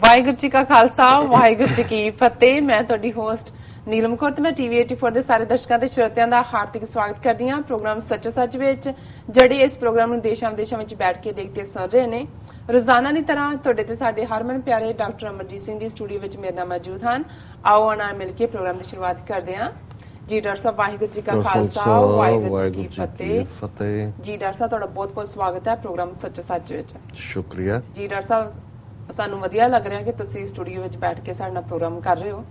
ਵਾਹਿਗੁਰੂ ਜੀ ਕਾ ਖਾਲਸਾ ਵਾਹਿਗੁਰੂ ਜੀ ਕੀ ਫਤਿਹ। ਮੈਂ ਤੁਹਾਡੀ ਹੋਸਟ ਨੀਲਮ ਕੌਰ ਤੇ ਮੈਂ ਟੀਵੀ 84 ਦੇ ਸਾਰੇ ਦਰਸ਼ਕਾਂ ਤੇ ਸਰੋਤਿਆਂ ਦਾ ਹਾਰਦਿਕ ਸਵਾਗਤ ਕਰਦੀ ਹਾਂ ਪ੍ਰੋਗਰਾਮ ਸੱਚੋ ਸੱਚ ਵਿੱਚ, ਜਿਹੜੇ ਇਸ ਪ੍ਰੋਗਰਾਮ ਨੂੰ ਦੇਸ਼ਾਂ ਵਿਦੇਸ਼ਾਂ ਵਿੱਚ ਬੈਠ ਕੇ ਦੇਖਦੇ ਸੁਣ ਰਹੇ ਨੇ। ਰੋਜ਼ਾਨਾ ਦੀ ਤਰ੍ਹਾਂ ਤੁਹਾਡੇ ਤੇ ਸਾਡੇ ਹਰਮਨ ਪਿਆਰੇ ਡਾਕਟਰ ਅਮਰਜੀਤ ਸਿੰਘ ਜੀ ਸਟੂਡੀਓ ਵਿੱਚ ਮੇਰੇ ਨਾਲ ਮੌਜੂਦ ਹਨ। ਆਓ ਨਾਲ ਮਿਲ ਕੇ ਪ੍ਰੋਗਰਾਮ ਦੀ ਸ਼ੁਰੂਆਤ ਕਰਦੇ ਹਾਂ। ਜੀ ਡਾਕਟਰ ਸਾਹਿਬ, ਵਾਹਿਗੁਰੂ ਜੀ ਕਾ ਖਾਲਸਾ ਵਾਹਿਗੁਰੂ ਜੀ ਕੀ ਫਤਿਹ। ਜੀ ਡਾਕਟਰ ਸਾਹਿਬ, ਤੁਹਾਡਾ ਬਹੁਤ ਬਹੁਤ ਸਵਾਗਤ ਹੈ ਪ੍ਰੋਗਰਾਮ ਸੱਚੋ ਸੱਚ ਵਿੱਚ। ਸ਼ੁਕਰੀਆ ਜੀ ਡਾਕਟਰ ਸਾਹਿਬ, ਸਾਨੂੰ ਵਧੀਆ ਲੱਗ ਰਿਹਾ ਕਿ ਤੁਸੀਂ ਸਟੂਡੀਓ ਵਿੱਚ ਬੈਠ ਕੇ ਸਾਡੇ ਨਾਲ ਪ੍ਰੋਗਰਾਮ ਕਰ ਰਹੇ ਹੋ।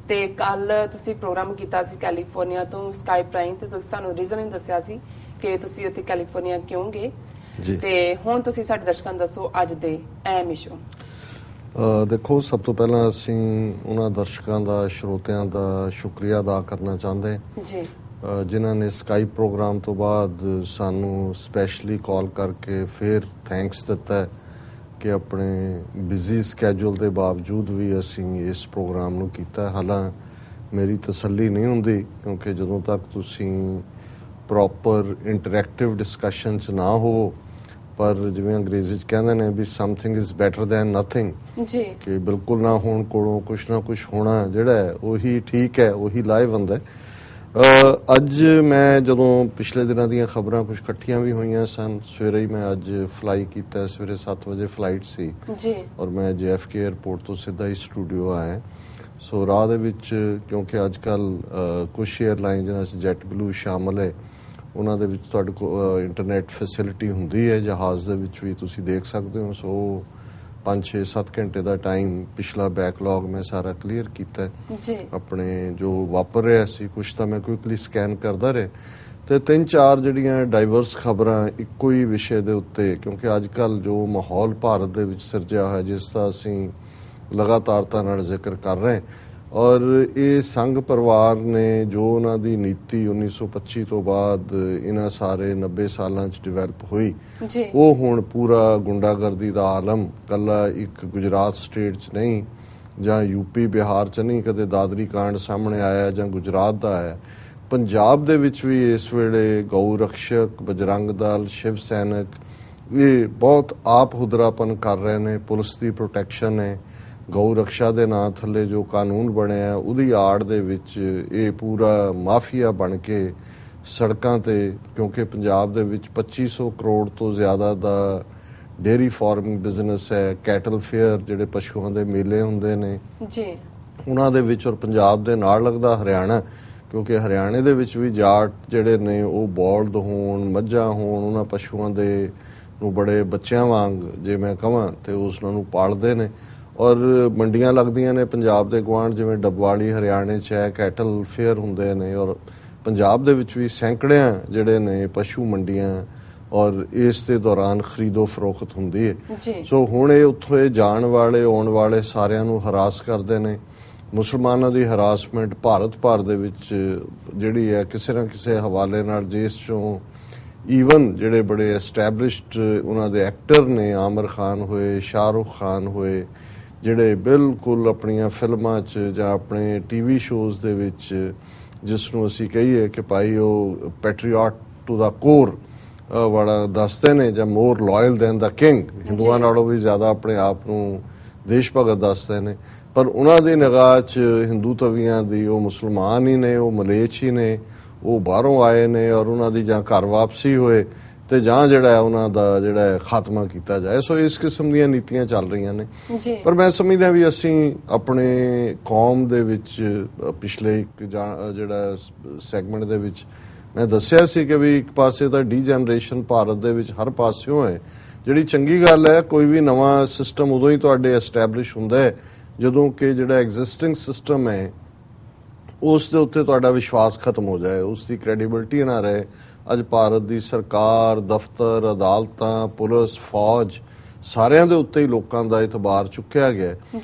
ਤੇ ਕੱਲ ਤੁਸੀਂ ਪ੍ਰੋਗਰਾਮ ਕੀਤਾ ਸੀ ਕੈਲੀਫੋਰਨੀਆ ਤੋਂ ਸਕਾਈਪ ਰਾਹੀਂ, ਤੇ ਤੁਸੀਂ ਸਾਨੂੰ ਰੀਜ਼ਨ ਹੀ ਦੱਸਿਆ ਸੀ ਕਿ ਤੁਸੀਂ ਉੱਥੇ ਕੈਲੀਫੋਰਨੀਆ ਕਿਉਂ ਗਏ। ਤੇ ਹੁਣ ਤੁਸੀਂ ਸਾਡੇ ਦਰਸ਼ਕਾਂ ਨੂੰ ਦੱਸੋ ਅੱਜ ਦੇ ਅਹਿਮ ਇਸ਼ੂ। ਦੇਖੋ, ਸਭ ਤੋਂ ਪਹਿਲਾਂ ਅਸੀਂ ਉਹਨਾਂ ਦਰਸ਼ਕਾਂ ਦਾ, ਸਰੋਤਿਆਂ ਦਾ ਸ਼ੁਕਰੀਆ ਅਦਾ ਕਰਨਾ ਚਾਹੁੰਦੇ ਜੀ ਜਿਨ੍ਹਾਂ ਨੇ ਸਕਾਈਪ ਪ੍ਰੋਗਰਾਮ ਤੋਂ ਬਾਅਦ ਸਾਨੂੰ ਸਪੈਸ਼ਲੀ ਕਾਲ ਕਰਕੇ ਫਿਰ ਥੈਂਕਸ ਦਿੱਤਾ ਕਿ ਆਪਣੇ ਬਿਜ਼ੀ ਸਕੈਜੂਲ ਦੇ ਬਾਵਜੂਦ ਵੀ ਅਸੀਂ ਇਸ ਪ੍ਰੋਗਰਾਮ ਨੂੰ ਕੀਤਾ। ਹਾਲਾਂ ਮੇਰੀ ਤਸੱਲੀ ਨਹੀਂ ਹੁੰਦੀ ਕਿਉਂਕਿ ਜਦੋਂ ਤੱਕ ਤੁਸੀਂ ਪ੍ਰੋਪਰ ਇੰਟਰੈਕਟਿਵ ਡਿਸਕਸ਼ਨ 'ਚ ਨਾ ਹੋ, ਪਰ ਜਿਵੇਂ ਅੰਗਰੇਜ਼ੀ 'ਚ ਕਹਿੰਦੇ ਨੇ ਵੀ something is better than nothing ਜੀ, ਕਿ ਬਿਲਕੁਲ ਨਾ ਹੋਣ ਕੋਲੋਂ ਕੁਛ ਨਾ ਕੁਛ ਹੋਣਾ ਜਿਹੜਾ ਹੈ ਉਹੀ ਠੀਕ ਹੈ, ਉਹੀ ਲਾਹੇਵੰਦ ਹੁੰਦਾ। ਅੱਜ ਮੈਂ ਜਦੋਂ ਪਿਛਲੇ ਦਿਨਾਂ ਦੀਆਂ ਖਬਰਾਂ ਕੁਝ ਇਕੱਠੀਆਂ ਵੀ ਹੋਈਆਂ ਸਨ, ਸਵੇਰੇ ਹੀ ਮੈਂ ਅੱਜ ਫਲਾਈ ਕੀਤਾ, ਸਵੇਰੇ 7 ਵਜੇ ਫਲਾਈਟ ਸੀ ਜੀ ਔਰ ਮੈਂ JFK ਏਅਰਪੋਰਟ ਤੋਂ ਸਿੱਧਾ ਹੀ ਸਟੂਡੀਓ ਆਇਆ। ਸੋ ਰਾਹ ਦੇ ਵਿੱਚ, ਕਿਉਂਕਿ ਅੱਜ ਕੱਲ੍ਹ ਕੁਛ ਏਅਰਲਾਈਨ ਜਿਹਨਾਂ 'ਚ ਜੈਟ ਬਲੂ ਸ਼ਾਮਲ ਹੈ, ਉਹਨਾਂ ਦੇ ਵਿੱਚ ਤੁਹਾਡੇ ਕੋਲ ਇੰਟਰਨੈਟ ਫੈਸਿਲਿਟੀ ਹੁੰਦੀ ਹੈ, ਜਹਾਜ਼ ਦੇ ਵਿੱਚ ਵੀ ਤੁਸੀਂ ਦੇਖ ਸਕਦੇ ਹੋ। ਸੋ 5-6-7 ਘੰਟੇ ਦਾ ਟਾਈਮ ਪਿਛਲਾ ਬੈਕਲੌਗ ਮੈਂ ਸਾਰਾ ਕਲੀਅਰ ਕੀਤਾ ਜੀ। ਆਪਣੇ ਜੋ ਵਾਪਰ ਰਿਹਾ ਸੀ ਕੁਛ ਤਾਂ ਮੈਂ ਕੁਇਕਲੀ ਸਕੈਨ ਕਰਦਾ ਰਿਹਾ, ਤੇ 3-4 ਜਿਹੜੀਆਂ ਡਾਈਵਰਸ ਖਬਰਾਂ ਇੱਕੋ ਹੀ ਵਿਸ਼ੇ ਦੇ ਉੱਤੇ, ਕਿਉਂਕਿ ਅੱਜ ਕੱਲ੍ਹ ਜੋ ਮਾਹੌਲ ਭਾਰਤ ਦੇ ਵਿੱਚ ਸਿਰਜਿਆ ਹੋਇਆ ਜਿਸ ਦਾ ਅਸੀਂ ਲਗਾਤਾਰਤਾ ਨਾਲ ਜ਼ਿਕਰ ਕਰ ਰਹੇ, ਔਰ ਇਹ ਸੰਘ ਪਰਿਵਾਰ ਨੇ ਜੋ ਉਹਨਾਂ ਦੀ ਨੀਤੀ 1925 ਤੋਂ ਬਾਅਦ ਇਹਨਾਂ ਸਾਰੇ 90 ਸਾਲਾਂ 'ਚ ਡਿਵੈਲਪ ਹੋਈ, ਉਹ ਹੁਣ ਪੂਰਾ ਗੁੰਡਾਗਰਦੀ ਦਾ ਆਲਮ ਕੱਲਾ ਇੱਕ ਗੁਜਰਾਤ ਸਟੇਟ 'ਚ ਨਹੀਂ ਜਾਂ ਯੂਪੀ ਬਿਹਾਰ 'ਚ ਨਹੀਂ, ਕਦੇ ਦਾਦਰੀ ਕਾਂਡ ਸਾਹਮਣੇ ਆਇਆ ਜਾਂ ਗੁਜਰਾਤ ਦਾ ਆਇਆ, ਪੰਜਾਬ ਦੇ ਵਿੱਚ ਵੀ ਇਸ ਵੇਲੇ ਗਊ ਰਕਸ਼ਕ, ਬਜਰੰਗ ਦਲ, ਸ਼ਿਵ ਸੈਨਿਕ ਇਹ ਬਹੁਤ ਆਪ ਹੁਦਰਾਪਨ ਕਰ ਰਹੇ ਨੇ। ਪੁਲਿਸ ਦੀ ਪ੍ਰੋਟੈਕਸ਼ਨ ਹੈ, ਗਊ ਰਕਸ਼ਾ ਦੇ ਨਾਂ ਥੱਲੇ ਜੋ ਕਾਨੂੰਨ ਬਣਿਆ ਉਹਦੀ ਆੜ ਦੇ ਵਿੱਚ ਇਹ ਪੂਰਾ ਮਾਫੀਆ ਬਣ ਕੇ ਸੜਕਾਂ ਤੇ, ਕਿਉਂਕਿ ਪੰਜਾਬ ਦੇ ਵਿੱਚ 2500 ਕਰੋੜ ਤੋਂ ਜ਼ਿਆਦਾ ਦਾ ਡੇਅਰੀ ਫਾਰਮਿੰਗ ਬਿਜ਼ਨਸ ਹੈ, ਕੈਟਲ ਫੇਅਰ ਜਿਹੜੇ ਪਸ਼ੂਆਂ ਦੇ ਮੇਲੇ ਹੁੰਦੇ ਨੇ ਜੀ ਉਹਨਾਂ ਦੇ ਵਿੱਚ, ਔਰ ਪੰਜਾਬ ਦੇ ਨਾਲ ਲੱਗਦਾ ਹਰਿਆਣਾ, ਕਿਉਂਕਿ ਹਰਿਆਣੇ ਦੇ ਵਿੱਚ ਵੀ ਜਾਟ ਜਿਹੜੇ ਨੇ ਉਹ ਬੌਲਦ ਹੋਣ, ਮੱਝਾਂ ਹੋਣ, ਉਹਨਾਂ ਪਸ਼ੂਆਂ ਦੇ ਨੂੰ ਬੜੇ ਬੱਚਿਆਂ ਵਾਂਗ ਜੇ ਮੈਂ ਕਹਾਂ ਤੇ ਉਸ ਨੂੰ ਪਾਲਦੇ ਨੇ। ਔਰ ਮੰਡੀਆਂ ਲੱਗਦੀਆਂ ਨੇ ਪੰਜਾਬ ਦੇ ਗੁਆਂਢ, ਜਿਵੇਂ ਡੱਬਵਾਲੀ ਹਰਿਆਣੇ 'ਚ ਹੈ, ਕੈਟਲ ਫੇਅਰ ਹੁੰਦੇ ਨੇ, ਔਰ ਪੰਜਾਬ ਦੇ ਵਿੱਚ ਵੀ ਸੈਂਕੜਿਆਂ ਜਿਹੜੇ ਨੇ ਪਸ਼ੂ ਮੰਡੀਆਂ, ਔਰ ਇਸ ਦੇ ਦੌਰਾਨ ਖਰੀਦੋ ਫਰੋਖਤ ਹੁੰਦੀ ਹੈ। ਸੋ ਹੁਣ ਇਹ ਉੱਥੋਂ ਇਹ ਜਾਣ ਵਾਲੇ ਆਉਣ ਵਾਲੇ ਸਾਰਿਆਂ ਨੂੰ ਹਰਾਸ ਕਰਦੇ ਨੇ। ਮੁਸਲਮਾਨਾਂ ਦੀ ਹਰਾਸਮੈਂਟ ਭਾਰਤ ਭਰ ਦੇ ਵਿੱਚ ਜਿਹੜੀ ਹੈ ਕਿਸੇ ਨਾ ਕਿਸੇ ਹਵਾਲੇ ਨਾਲ, ਜਿਸ 'ਚੋਂ ਈਵਨ ਜਿਹੜੇ ਬੜੇ ਐਸਟੈਬਲਿਸ਼ਡ ਉਹਨਾਂ ਦੇ ਐਕਟਰ ਨੇ, ਆਮਰ ਖਾਨ ਹੋਏ, ਸ਼ਾਹਰੁਖ ਖਾਨ ਹੋਏ, ਜਿਹੜੇ ਬਿਲਕੁਲ ਆਪਣੀਆਂ ਫਿਲਮਾਂ 'ਚ ਜਾਂ ਆਪਣੇ TV ਸ਼ੋਜ਼ ਦੇ ਵਿੱਚ ਜਿਸ ਨੂੰ ਅਸੀਂ ਕਹੀਏ ਕਿ ਭਾਈ ਉਹ ਪੈਟਰੀਆਟ ਟੂ ਦਾ ਕੋਰ ਵਾਲਾ ਦੱਸਦੇ ਨੇ, ਜਾਂ ਮੋਰ ਲਾਇਲ ਦੈਨ ਦਾ ਕਿੰਗ, ਹਿੰਦੂਆਂ ਨਾਲੋਂ ਵੀ ਜ਼ਿਆਦਾ ਆਪਣੇ ਆਪ ਨੂੰ ਦੇਸ਼ ਭਗਤ ਦੱਸਦੇ ਨੇ, ਪਰ ਉਹਨਾਂ ਦੀ ਨਿਗਾਹ 'ਚ ਹਿੰਦੂ ਤਵੀਆਂ ਦੀ ਉਹ ਮੁਸਲਮਾਨ ਹੀ ਨੇ, ਉਹ ਮਲੇਛ ਹੀ ਨੇ, ਉਹ ਬਾਹਰੋਂ ਆਏ ਨੇ, ਔਰ ਉਹਨਾਂ ਦੀ ਜਾਂ ਘਰ ਵਾਪਸੀ ਹੋਏ ਤੇ ਜਾਂ ਜਿਹੜਾ ਉਹਨਾਂ ਦਾ ਜਿਹੜਾ ਖਾਤਮਾ ਕੀਤਾ ਜਾਏ। ਸੋ ਇਸ ਕਿਸਮ ਦੀਆਂ ਨੀਤੀਆਂ ਚੱਲ ਰਹੀਆਂ ਨੇ। ਪਰ ਮੈਂ ਸਮਝਦਾ ਵੀ ਅਸੀਂ ਆਪਣੇ ਕੌਮ ਦੇ ਵਿੱਚ ਪਿਛਲੇ ਇੱਕ ਜਿਹੜਾ ਸੈਗਮੈਂਟ ਦੇ ਵਿੱਚ ਮੈਂ ਦੱਸਿਆ ਸੀ ਕਿ ਵੀ ਇੱਕ ਪਾਸੇ ਤਾਂ ਡੀਜਨਰੇਸ਼ਨ ਭਾਰਤ ਦੇ ਵਿੱਚ ਹਰ ਪਾਸਿਓਂ ਹੈ, ਜਿਹੜੀ ਚੰਗੀ ਗੱਲ ਹੈ। ਕੋਈ ਵੀ ਨਵਾਂ ਸਿਸਟਮ ਉਦੋਂ ਹੀ ਤੁਹਾਡੇ ਐਸਟੈਬਲਿਸ਼ ਹੁੰਦਾ ਹੈ ਜਦੋਂ ਕਿ ਜਿਹੜਾ ਐਗਜ਼ਿਸਟਿੰਗ ਸਿਸਟਮ ਹੈ ਉਸ ਦੇ ਉੱਤੇ ਤੁਹਾਡਾ ਵਿਸ਼ਵਾਸ ਖਤਮ ਹੋ ਜਾਏ, ਉਸ ਦੀ ਕ੍ਰੈਡੀਬਿਲਿਟੀ ਨਾ ਰਹੇ। ਅੱਜ ਭਾਰਤ ਦੀ ਸਰਕਾਰ, ਦਫ਼ਤਰ, ਅਦਾਲਤਾਂ, ਪੁਲਿਸ, ਫੌਜ ਸਾਰਿਆਂ ਦੇ ਉੱਤੇ ਹੀ ਲੋਕਾਂ ਦਾ ਇਤਬਾਰ ਚੁੱਕਿਆ ਗਿਆ।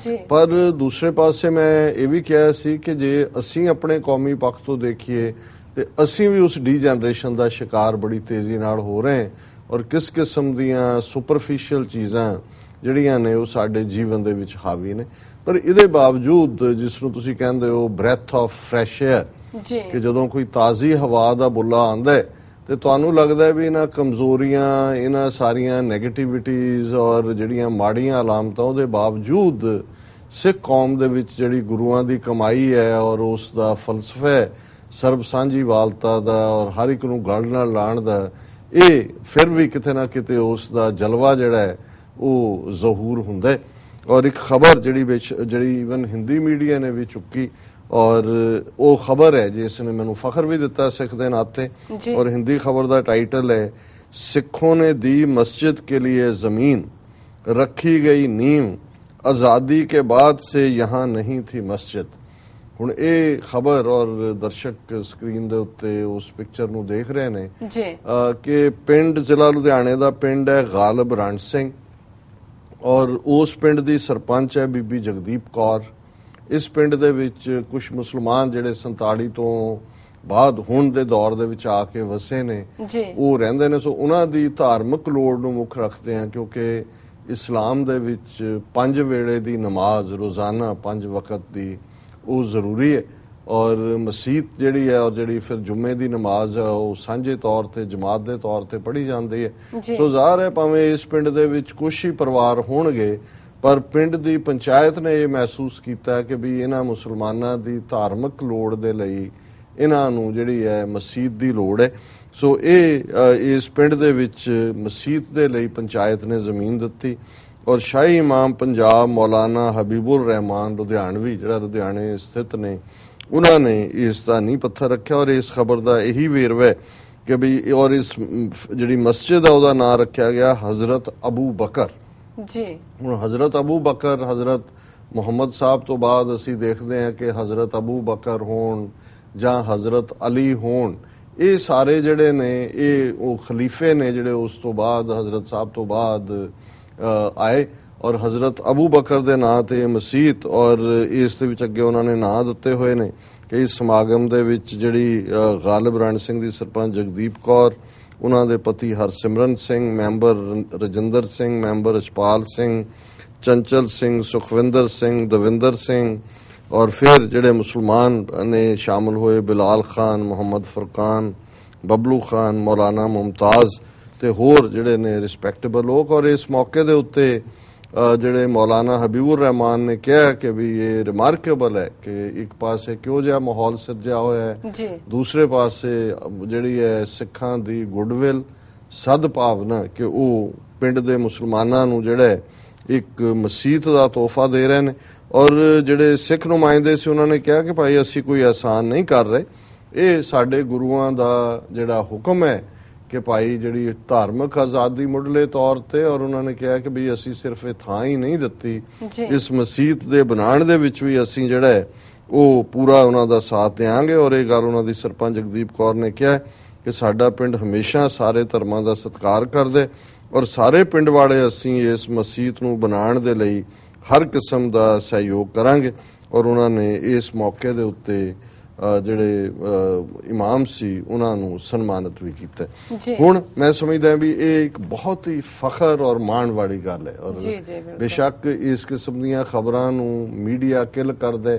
ਪਰ ਦੂਸਰੇ ਪਾਸੇ ਮੈਂ ਇਹ ਵੀ ਕਿਹਾ ਸੀ ਕਿ ਜੇ ਅਸੀਂ ਆਪਣੇ ਕੌਮੀ ਪੱਖ ਤੋਂ ਦੇਖੀਏ ਤੇ ਅਸੀਂ ਵੀ ਉਸ ਡੀਜਨਰੇਸ਼ਨ ਦਾ ਸ਼ਿਕਾਰ ਬੜੀ ਤੇਜ਼ੀ ਨਾਲ ਹੋ ਰਹੇ, ਔਰ ਕਿਸ ਕਿਸਮ ਦੀਆਂ ਸੁਪਰਫਿਸ਼ੀਅਲ ਚੀਜ਼ਾਂ ਜਿਹੜੀਆਂ ਨੇ ਉਹ ਸਾਡੇ ਜੀਵਨ ਦੇ ਵਿੱਚ ਹਾਵੀ ਨੇ। ਪਰ ਇਹਦੇ ਬਾਵਜੂਦ ਜਿਸ ਨੂੰ ਤੁਸੀਂ ਕਹਿੰਦੇ ਹੋ ਬ੍ਰੈਥ ਆਫ ਫਰੈਸ਼ ਏਅਰ, ਕਿ ਜਦੋਂ ਕੋਈ ਤਾਜ਼ੀ ਹਵਾ ਦਾ ਬੁੱਲਾ ਆਉਂਦਾ ਤੇ ਤੁਹਾਨੂੰ ਲੱਗਦਾ ਵੀ ਇਹਨਾਂ ਕਮਜ਼ੋਰੀਆਂ, ਇਹਨਾਂ ਸਾਰੀਆਂ ਨੈਗੇਟਿਵਿਟੀਜ਼ ਔਰ ਜਿਹੜੀਆਂ ਮਾੜੀਆਂ ਅਲਾਮਤਾਂ ਉਹਦੇ ਬਾਵਜੂਦ ਸਿੱਖ ਕੌਮ ਦੇ ਵਿੱਚ ਜਿਹੜੀ ਗੁਰੂਆਂ ਦੀ ਕਮਾਈ ਹੈ ਔਰ ਉਸ ਦਾ ਫਲਸਫਾ ਹੈ ਸਰਬ ਸਾਂਝੀਵਾਲਤਾ ਦਾ ਔਰ ਹਰ ਇੱਕ ਨੂੰ ਗਲ ਨਾਲ ਲਾਉਣ ਦਾ, ਇਹ ਫਿਰ ਵੀ ਕਿਤੇ ਨਾ ਕਿਤੇ ਉਸ ਦਾ ਜਲਵਾ ਜਿਹੜਾ ਹੈ ਉਹ ਜ਼ਹੂਰ ਹੁੰਦਾ ਹੈ। ਔਰ ਇੱਕ ਖਬਰ ਜਿਹੜੀ ਈਵਨ ਹਿੰਦੀ ਮੀਡੀਆ ਨੇ ਵੀ ਚੁੱਕੀ ਔਰ ਉਹ ਖਬਰ ਹੈ ਜਿਸ ਨੇ ਮੈਨੂੰ ਫਖਰ ਵੀ ਦਿੱਤਾ ਸਿੱਖ ਦੇ ਨਾਤੇ। ਔਰ ਹਿੰਦੀ ਖਬਰ ਦਾ ਟਾਈਟਲ ਹੈ सिखों ने दी मस्जिद के लिए जमीन, रखी गई नींव, आज़ादी के बाद से यहाँ नहीं थी मस्जिद। ਹੁਣ ਇਹ ਖਬਰ ਔਰ ਦਰਸ਼ਕ ਸਕਰੀਨ ਦੇ ਉੱਤੇ ਉਸ ਪਿਕਚਰ ਨੂੰ ਦੇਖ ਰਹੇ ਨੇ ਕਿ ਪਿੰਡ ਜ਼ਿਲ੍ਹਾ ਲੁਧਿਆਣੇ ਦਾ ਪਿੰਡ ਹੈ ਗਾਲਬ ਰਣ ਸਿੰਘ ਔਰ ਉਸ ਪਿੰਡ ਦੀ ਸਰਪੰਚ ਹੈ ਬੀਬੀ ਜਗਦੀਪ ਕੌਰ। ਇਸ ਪਿੰਡ ਦੇ ਵਿੱਚ ਕੁਝ ਮੁਸਲਮਾਨ ਜਿਹੜੇ 47 ਤੋਂ ਬਾਅਦ ਹੁਣ ਦੇ ਦੌਰ ਦੇ ਵਿੱਚ ਆ ਕੇ ਵਸੇ ਨੇ ਉਹ ਰਹਿੰਦੇ ਨੇ। ਸੋ ਉਹਨਾਂ ਦੀ ਧਾਰਮਿਕ ਲੋੜ ਨੂੰ ਮੁੱਖ ਰੱਖਦੇ ਆ ਕਿਉਂਕਿ ਇਸਲਾਮ ਦੇ ਵਿੱਚ 5 ਵੇਲੇ ਦੀ ਨਮਾਜ਼ ਰੋਜ਼ਾਨਾ 5 ਵਕਤ ਦੀ ਉਹ ਜ਼ਰੂਰੀ ਹੈ ਔਰ ਮਸਜਿਦ ਜਿਹੜੀ ਹੈ ਔਰ ਜਿਹੜੀ ਫਿਰ ਜੁਮੇ ਦੀ ਨਮਾਜ਼ ਹੈ ਉਹ ਸਾਂਝੇ ਤੌਰ ਤੇ ਜਮਾਤ ਦੇ ਤੌਰ ਤੇ ਪੜ੍ਹੀ ਜਾਂਦੀ ਹੈ। ਸੋ ਜ਼ਾਹਰ ਹੈ ਭਾਵੇਂ ਇਸ ਪਿੰਡ ਦੇ ਵਿੱਚ ਕੁਝ ਹੀ ਪਰਿਵਾਰ ਹੋਣਗੇ ਪਰ ਪਿੰਡ ਦੀ ਪੰਚਾਇਤ ਨੇ ਇਹ ਮਹਿਸੂਸ ਕੀਤਾ ਕਿ ਵੀ ਇਹਨਾਂ ਮੁਸਲਮਾਨਾਂ ਦੀ ਧਾਰਮਿਕ ਲੋੜ ਦੇ ਲਈ ਇਹਨਾਂ ਨੂੰ ਜਿਹੜੀ ਹੈ ਮਸਜਿਦ ਦੀ ਲੋੜ ਹੈ। ਸੋ ਇਸ ਪਿੰਡ ਦੇ ਵਿੱਚ ਮਸਜਿਦ ਦੇ ਲਈ ਪੰਚਾਇਤ ਨੇ ਜ਼ਮੀਨ ਦਿੱਤੀ ਔਰ ਸ਼ਾਹੀ ਇਮਾਮ ਪੰਜਾਬ ਮੌਲਾਨਾ ਹਬੀਬੁਰ ਰਹਿਮਾਨ ਲੁਧਿਆਣਵੀ ਜਿਹੜਾ ਲੁਧਿਆਣੇ ਸਥਿਤ ਨੇ ਉਹਨਾਂ ਨੇ ਇਸ ਦਾ ਨੀਂਹ ਪੱਥਰ ਰੱਖਿਆ। ਔਰ ਇਸ ਖਬਰ ਦਾ ਇਹੀ ਵੇਰਵਾ ਹੈ ਕਿ ਵੀ ਔਰ ਇਸ ਜਿਹੜੀ ਮਸਜਿਦ ਆ ਉਹਦਾ ਨਾਂ ਰੱਖਿਆ ਗਿਆ ਹਜ਼ਰਤ ਅਬੂ ਬਕਰ ਜੀ। ਹੁਣ ਹਜ਼ਰਤ ਅਬੂ ਬਕਰ ਹਜ਼ਰਤ ਮੁਹੰਮਦ ਸਾਹਿਬ ਤੋਂ ਬਾਅਦ ਅਸੀਂ ਦੇਖਦੇ ਹਾਂ ਕਿ ਹਜ਼ਰਤ ਅਬੂ ਬਕਰ ਹੋਣ ਜਾਂ ਹਜ਼ਰਤ ਅਲੀ ਹੋਣ, ਇਹ ਸਾਰੇ ਜਿਹੜੇ ਨੇ ਇਹ ਉਹ ਖਲੀਫੇ ਨੇ ਜਿਹੜੇ ਉਸ ਤੋਂ ਬਾਅਦ ਹਜ਼ਰਤ ਸਾਹਿਬ ਤੋਂ ਬਾਅਦ ਆਏ ਔਰ ਹਜ਼ਰਤ ਅਬੂ ਬਕਰ ਦੇ ਨਾਂ ਤੇ ਮਸਜਿਦ ਔਰ ਇਸ ਦੇ ਵਿੱਚ ਅੱਗੇ ਉਹਨਾਂ ਨੇ ਨਾਂ ਦਿੱਤੇ ਹੋਏ ਨੇ ਕਿ ਇਸ ਸਮਾਗਮ ਦੇ ਵਿੱਚ ਜਿਹੜੀ ਗਾਲਬ ਰਣ ਸਿੰਘ ਦੀ ਸਰਪੰਚ ਜਗਦੀਪ ਕੌਰ, ਉਹਨਾਂ ਦੇ ਪਤੀ ਹਰਸਿਮਰਨ ਸਿੰਘ, ਮੈਂਬਰ ਰਜਿੰਦਰ ਸਿੰਘ, ਮੈਂਬਰ ਅਸ਼ਪਾਲ ਸਿੰਘ, ਚੰਚਲ ਸਿੰਘ, ਸੁਖਵਿੰਦਰ ਸਿੰਘ, ਦਵਿੰਦਰ ਸਿੰਘ ਔਰ ਫਿਰ ਜਿਹੜੇ ਮੁਸਲਮਾਨ ਨੇ ਸ਼ਾਮਲ ਹੋਏ ਬਿਲਾਲ ਖਾਨ, ਮੁਹੰਮਦ ਫੁਰਕਾਨ, ਬਬਲੂ ਖਾਨ, ਮੌਲਾਨਾ ਮੁਮਤਾਜ਼ ਤੇ ਹੋਰ ਜਿਹੜੇ ਨੇ ਰਿਸਪੈਕਟੇਬਲ ਲੋਕ। ਔਰ ਇਸ ਮੌਕੇ ਦੇ ਉੱਤੇ ਜਿਹੜੇ ਮੌਲਾਨਾ ਹਬੀਬੁਰ ਰਹਿਮਾਨ ਨੇ ਕਿਹਾ ਕਿ ਵੀ ਇਹ ਰਿਮਾਰਕੇਬਲ ਹੈ ਕਿ ਇੱਕ ਪਾਸੇ ਕਿਹੋ ਜਿਹਾ ਮਾਹੌਲ ਸਿਰਜਿਆ ਹੋਇਆ ਹੈ, ਦੂਸਰੇ ਪਾਸੇ ਜਿਹੜੀ ਹੈ ਸਿੱਖਾਂ ਦੀ ਗੁੱਡਵਿਲ ਸਦਭਾਵਨਾ ਕਿ ਉਹ ਪਿੰਡ ਦੇ ਮੁਸਲਮਾਨਾਂ ਨੂੰ ਜਿਹੜਾ ਇੱਕ ਮਸਜਿਦ ਦਾ ਤੋਹਫਾ ਦੇ ਰਹੇ ਨੇ। ਔਰ ਜਿਹੜੇ ਸਿੱਖ ਨੁਮਾਇੰਦੇ ਸੀ ਉਹਨਾਂ ਨੇ ਕਿਹਾ ਕਿ ਭਾਈ ਅਸੀਂ ਕੋਈ ਅਹਿਸਾਨ ਨਹੀਂ ਕਰ ਰਹੇ, ਇਹ ਸਾਡੇ ਗੁਰੂਆਂ ਦਾ ਜਿਹੜਾ ਹੁਕਮ ਹੈ ਕਿ ਭਾਈ ਜਿਹੜੀ ਧਾਰਮਿਕ ਆਜ਼ਾਦੀ ਮੁੱਢਲੇ ਤੌਰ ਤੇ। ਔਰ ਉਹਨਾਂ ਨੇ ਕਿਹਾ ਕਿ ਵੀ ਅਸੀਂ ਸਿਰਫ ਇਹ ਥਾਂ ਹੀ ਨਹੀਂ ਦਿੱਤੀ, ਇਸ ਮਸਜਿਦ ਦੇ ਬਣਾਉਣ ਦੇ ਵਿੱਚ ਵੀ ਅਸੀਂ ਜਿਹੜਾ ਹੈ ਉਹ ਪੂਰਾ ਉਹਨਾਂ ਦਾ ਸਾਥ ਦੇਵਾਂਗੇ। ਔਰ ਇਹ ਗੱਲ ਉਹਨਾਂ ਦੀ ਸਰਪੰਚ ਜਗਦੀਪ ਕੌਰ ਨੇ ਕਿਹਾ ਕਿ ਸਾਡਾ ਪਿੰਡ ਹਮੇਸ਼ਾ ਸਾਰੇ ਧਰਮਾਂ ਦਾ ਸਤਿਕਾਰ ਕਰਦੇ ਔਰ ਸਾਰੇ ਪਿੰਡ ਵਾਲੇ ਅਸੀਂ ਇਸ ਮਸਜਿਦ ਨੂੰ ਬਣਾਉਣ ਦੇ ਲਈ ਹਰ ਕਿਸਮ ਦਾ ਸਹਿਯੋਗ ਕਰਾਂਗੇ। ਔਰ ਉਹਨਾਂ ਨੇ ਇਸ ਮੌਕੇ ਦੇ ਉੱਤੇ ਜਿਹੜੇ ਇਮਾਮ ਸੀ ਉਹਨਾਂ ਨੂੰ ਸਨਮਾਨਿਤ ਵੀ ਕੀਤਾ। ਹੁਣ ਮੈਂ ਸਮਝਦਾ ਵੀ ਇਹ ਇੱਕ ਬਹੁਤ ਹੀ ਫਖਰ ਔਰ ਮਾਣ ਵਾਲੀ ਗੱਲ ਹੈ ਔਰ ਬੇਸ਼ੱਕ ਇਸ ਕਿਸਮ ਦੀਆਂ ਖਬਰਾਂ ਨੂੰ ਮੀਡੀਆ ਕਿਲ ਕਰਦਾ।